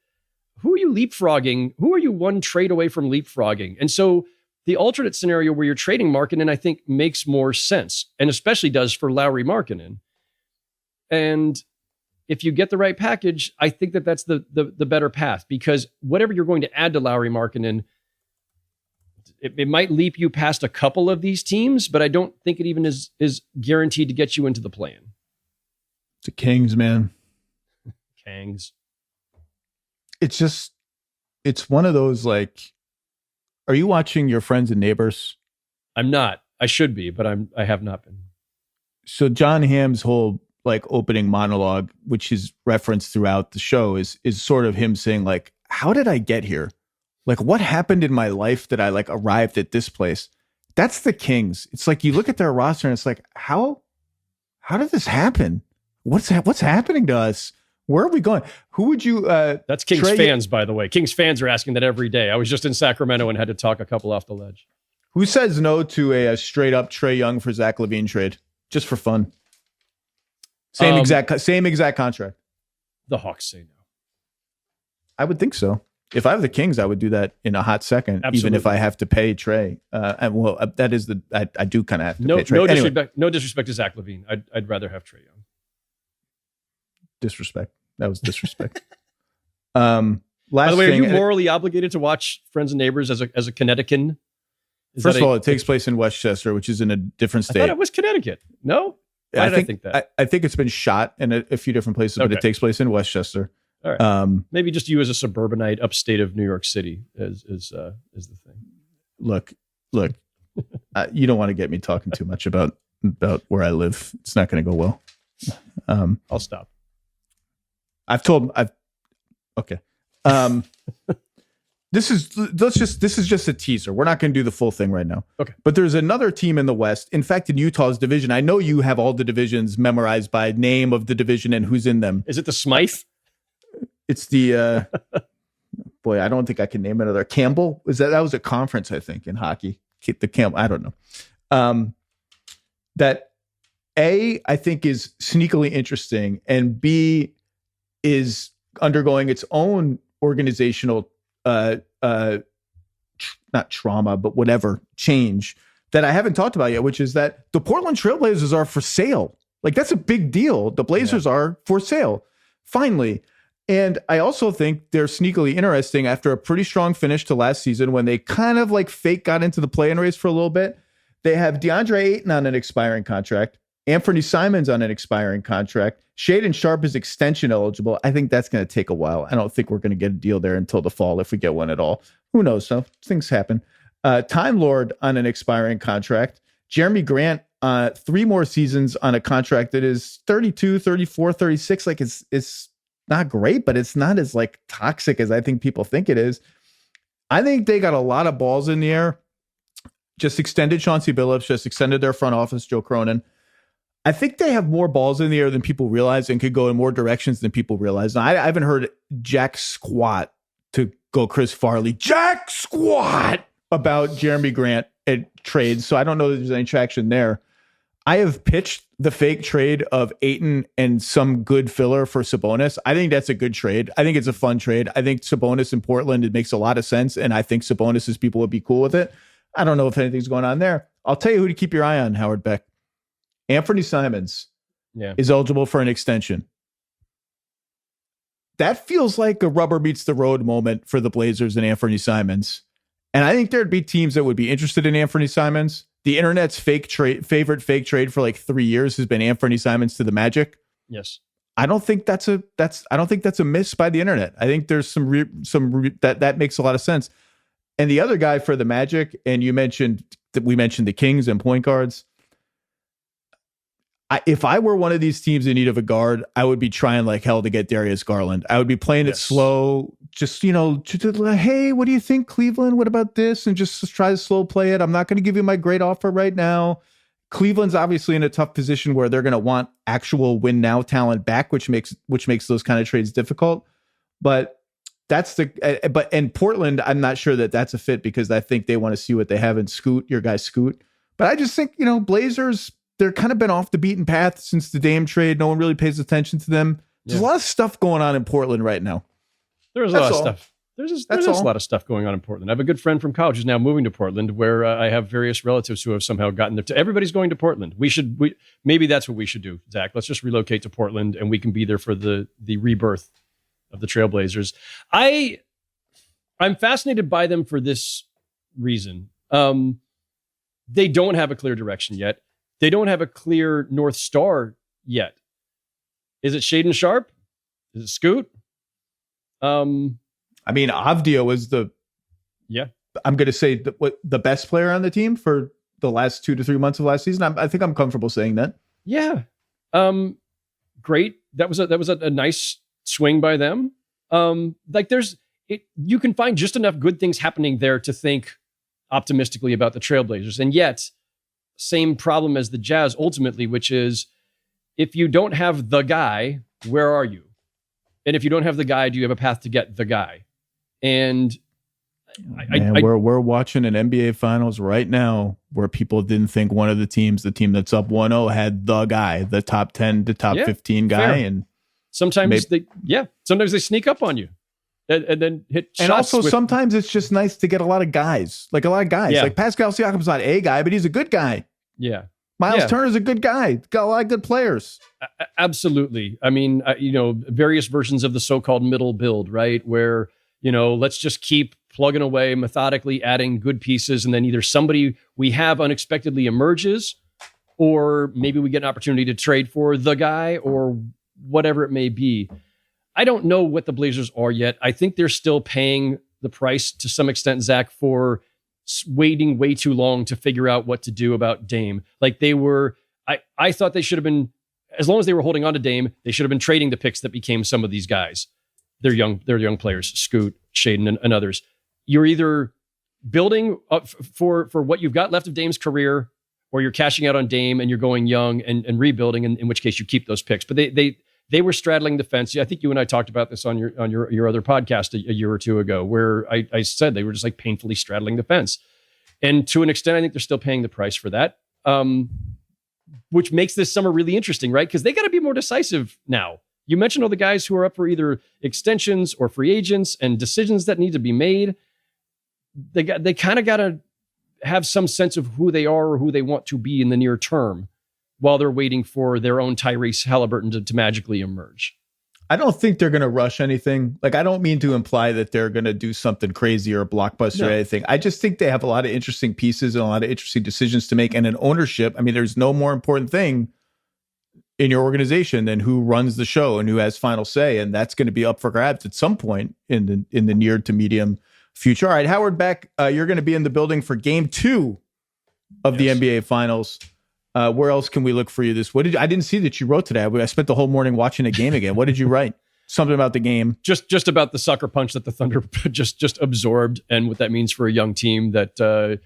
who are you leapfrogging? Who are you one trade away from leapfrogging? And so the alternate scenario where you're trading Markkanen, I think, makes more sense, and especially does for Lauri Markkanen. And if you get the right package, I think that's the better path, because whatever you're going to add to Lauri Markkanen, it might leap you past a couple of these teams, but I don't think it even is guaranteed to get you into the plan. The Kings, man. Kangs. It's one of those, like, are you watching Your Friends and Neighbors? I'm not. I should be, but I have not been. So John Hamm's whole like opening monologue, which is referenced throughout the show, is sort of him saying, like, how did I get here? Like, what happened in my life that I like arrived at this place? That's the Kings. It's like you look at their roster and it's like, how did this happen? What's happening to us? Where are we going? Who would you that's Kings fans, by the way. Kings fans are asking that every day. I was just in Sacramento and had to talk a couple off the ledge. Who says no to a straight up Trae Young for Zach LaVine trade? Just for fun. Same exact contract. The Hawks say no. I would think so. If I have the Kings, I would do that in a hot second, Absolutely. Even if I have to pay Trae. That is I do kind of have to pay Trae. No disrespect to Zach LaVine. I'd rather have Trae Young. Disrespect. That was disrespect. By the way, are you morally obligated to watch Friends and Neighbors as a Connecticut? First of all, it takes place in Westchester, which is in a different state. I thought it was Connecticut. No? Why did I think that? I think it's been shot in a few different places, but it takes place in Westchester. All right. Maybe just you as a suburbanite upstate of New York City is the thing. Look, you don't want to get me talking too much about where I live. It's not going to go well. I'll stop. Okay. This is just a teaser. We're not going to do the full thing right now. Okay. But there's another team in the West. In fact, in Utah's division, I know you have all the divisions memorized by name of the division and who's in them. Is it the Smythe? It's the boy, I don't think I can name another. Campbell? That was a conference, I think, in hockey. The Campbell, I don't know. That A, I think, is sneakily interesting, and B, is undergoing its own organizational not trauma, but whatever change that I haven't talked about yet, which is that the Portland Trailblazers are for sale. Like, that's a big deal. The Blazers are for sale, finally. And I also think they're sneakily interesting after a pretty strong finish to last season when they kind of like fake got into the play-in race for a little bit. They have DeAndre Ayton on an expiring contract, Anthony Simons on an expiring contract. Shaedon Sharpe is extension eligible. I think that's going to take a while. I don't think we're going to get a deal there until the fall, if we get one at all. Who knows? So things happen. Time Lord on an expiring contract. Jeremy Grant, 3 more seasons on a contract that is 32, 34, 36. Like, it's not great, but it's not as like toxic as I think people think it is. I think they got a lot of balls in the air. Just extended Chauncey Billups, just extended their front office, Joe Cronin. I think they have more balls in the air than people realize and could go in more directions than people realize. Now, I haven't heard jack squat, to go Chris Farley, jack squat about Jeremy Grant at trades. So I don't know if there's any traction there. I have pitched the fake trade of Ayton and some good filler for Sabonis. I think that's a good trade. I think it's a fun trade. I think Sabonis in Portland, it makes a lot of sense. And I think Sabonis's people would be cool with it. I don't know if anything's going on there. I'll tell you who to keep your eye on, Howard Beck. Anthony Simons is eligible for an extension. That feels like a rubber meets the road moment for the Blazers and Anthony Simons. And I think there'd be teams that would be interested in Anthony Simons. The internet's favorite fake trade for like 3 years has been Anthony Simons to the Magic. Yes. I don't think that's a miss by the internet. I think there's that makes a lot of sense. And the other guy for the Magic, and we mentioned the Kings and point guards. If I were one of these teams in need of a guard, I would be trying like hell to get Darius Garland. I would be playing it slow, just, hey, what do you think, Cleveland? What about this? And just try to slow play it. I'm not going to give you my great offer right now. Cleveland's obviously in a tough position where they're going to want actual win now talent back, which makes those kind of trades difficult. But in Portland, I'm not sure that that's a fit because I think they want to see what they have in Scoot, your guy Scoot. But I just think, Blazers, they're kind of been off the beaten path since the Dame trade. No one really pays attention to them. There's a lot of stuff going on in Portland right now. There's a lot of stuff. There's a lot of stuff going on in Portland. I have a good friend from college who's now moving to Portland, where I have various relatives who have somehow gotten there. Everybody's going to Portland. Maybe that's what we should do, Zach. Let's just relocate to Portland, and we can be there for the rebirth of the Trailblazers. I'm fascinated by them for this reason. They don't have a clear direction yet. They don't have a clear North Star yet. Is it Shaedon Sharpe? Is it Scoot? Avdija was I'm going to say the best player on the team for the last 2 to 3 months of last season. I think I'm comfortable saying that. Yeah. Great. That was a nice swing by them. You can find just enough good things happening there to think optimistically about the Trailblazers. And yet, same problem as the Jazz ultimately, which is if you don't have the guy, where are you? And if you don't have the guy, do you have a path to get the guy? And we're watching an NBA Finals right now where people didn't think one of the team that's up 1-0 had the guy, the top 10 to top 15 guy. Fair. And sometimes they sneak up on you and then hit shots. And also sometimes it's just nice to get a lot of guys. Like Pascal Siakam's not a guy, but he's a good guy. Yeah. Miles Turner's a good guy. Got a lot of good players. Absolutely. Various versions of the so-called middle build, right? Where, let's just keep plugging away, methodically adding good pieces. And then either somebody we have unexpectedly emerges, or maybe we get an opportunity to trade for the guy or whatever it may be. I don't know what the Blazers are yet. I think they're still paying the price to some extent, Zach, for waiting way too long to figure out what to do about Dame. Like I thought they should have been, as long as they were holding on to Dame, they should have been trading the picks that became some of these guys. They're young players, Scoot, Shaedon, and others. You're either building up for what you've got left of Dame's career, or you're cashing out on Dame and you're going young and rebuilding, in which case you keep those picks. But they were straddling the fence. I think you and I talked about this on your other podcast a year or two ago, where I said they were just like painfully straddling the fence. And to an extent, I think they're still paying the price for that, which makes this summer really interesting, right? Because they got to be more decisive now. You mentioned all the guys who are up for either extensions or free agents and decisions that need to be made. They kind of got to have some sense of who they are or who they want to be in the near term, while they're waiting for their own Tyrese Halliburton to magically emerge. I don't think they're going to rush anything. Like, I don't mean to imply that they're going to do something crazy or blockbuster or anything. I just think they have a lot of interesting pieces and a lot of interesting decisions to make, and an ownership. There's no more important thing in your organization than who runs the show and who has final say. And that's going to be up for grabs at some point in the near to medium future. All right, Howard Beck, you're going to be in the building for Game 2 of the NBA Finals. Where else can we look for you this? I didn't see that you wrote today. I spent the whole morning watching a game again. What did you write? Something about the game. Just about the sucker punch that the Thunder just absorbed, and what that means for a young team that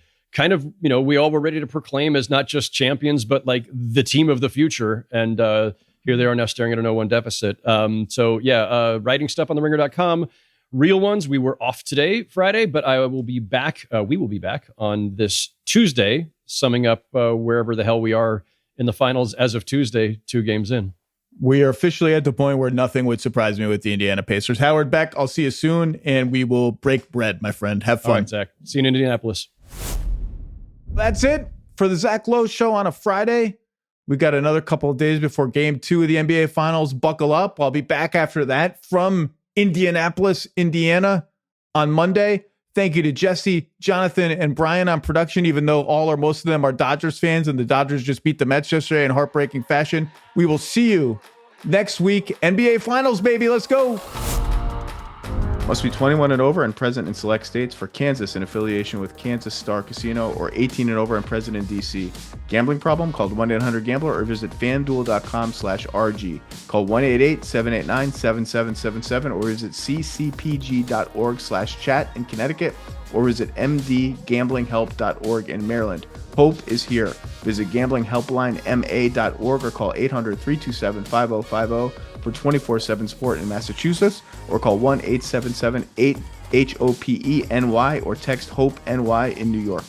we all were ready to proclaim as not just champions, but like the team of the future. And here they are now staring at a 0-1 deficit. Writing stuff on theringer.com. Real ones. We were off today, Friday, but I will be back. We will be back on this Tuesday, summing up wherever the hell we are in the finals as of Tuesday, 2 games in. We are officially at the point where nothing would surprise me with the Indiana Pacers. Howard Beck, I'll see you soon, and we will break bread, my friend. Have fun. All right, Zach. See you in Indianapolis. That's it for the Zach Lowe Show on a Friday. We got another couple of days before Game 2 of the NBA Finals. Buckle up. I'll be back after that from Indianapolis, Indiana on Monday. Thank you to Jesse, Jonathan, and Brian on production, even though all or most of them are Dodgers fans, and the Dodgers just beat the Mets yesterday in heartbreaking fashion. We will see you next week. NBA Finals, baby. Let's go. Must be 21 and over and present in select states. For Kansas, in affiliation with Kansas Star Casino, or 18 and over and present in D.C. Gambling problem? Call 1-800-GAMBLER or visit FanDuel.com/RG. Call 1-888-789-7777 or visit ccpg.org/chat in Connecticut or visit mdgamblinghelp.org in Maryland. Hope is here. Visit gamblinghelplinema.org or call 800-327-5050 for 24/7 support in Massachusetts, or call 1-877-8-HOPE-NY or text HOPE-NY in New York.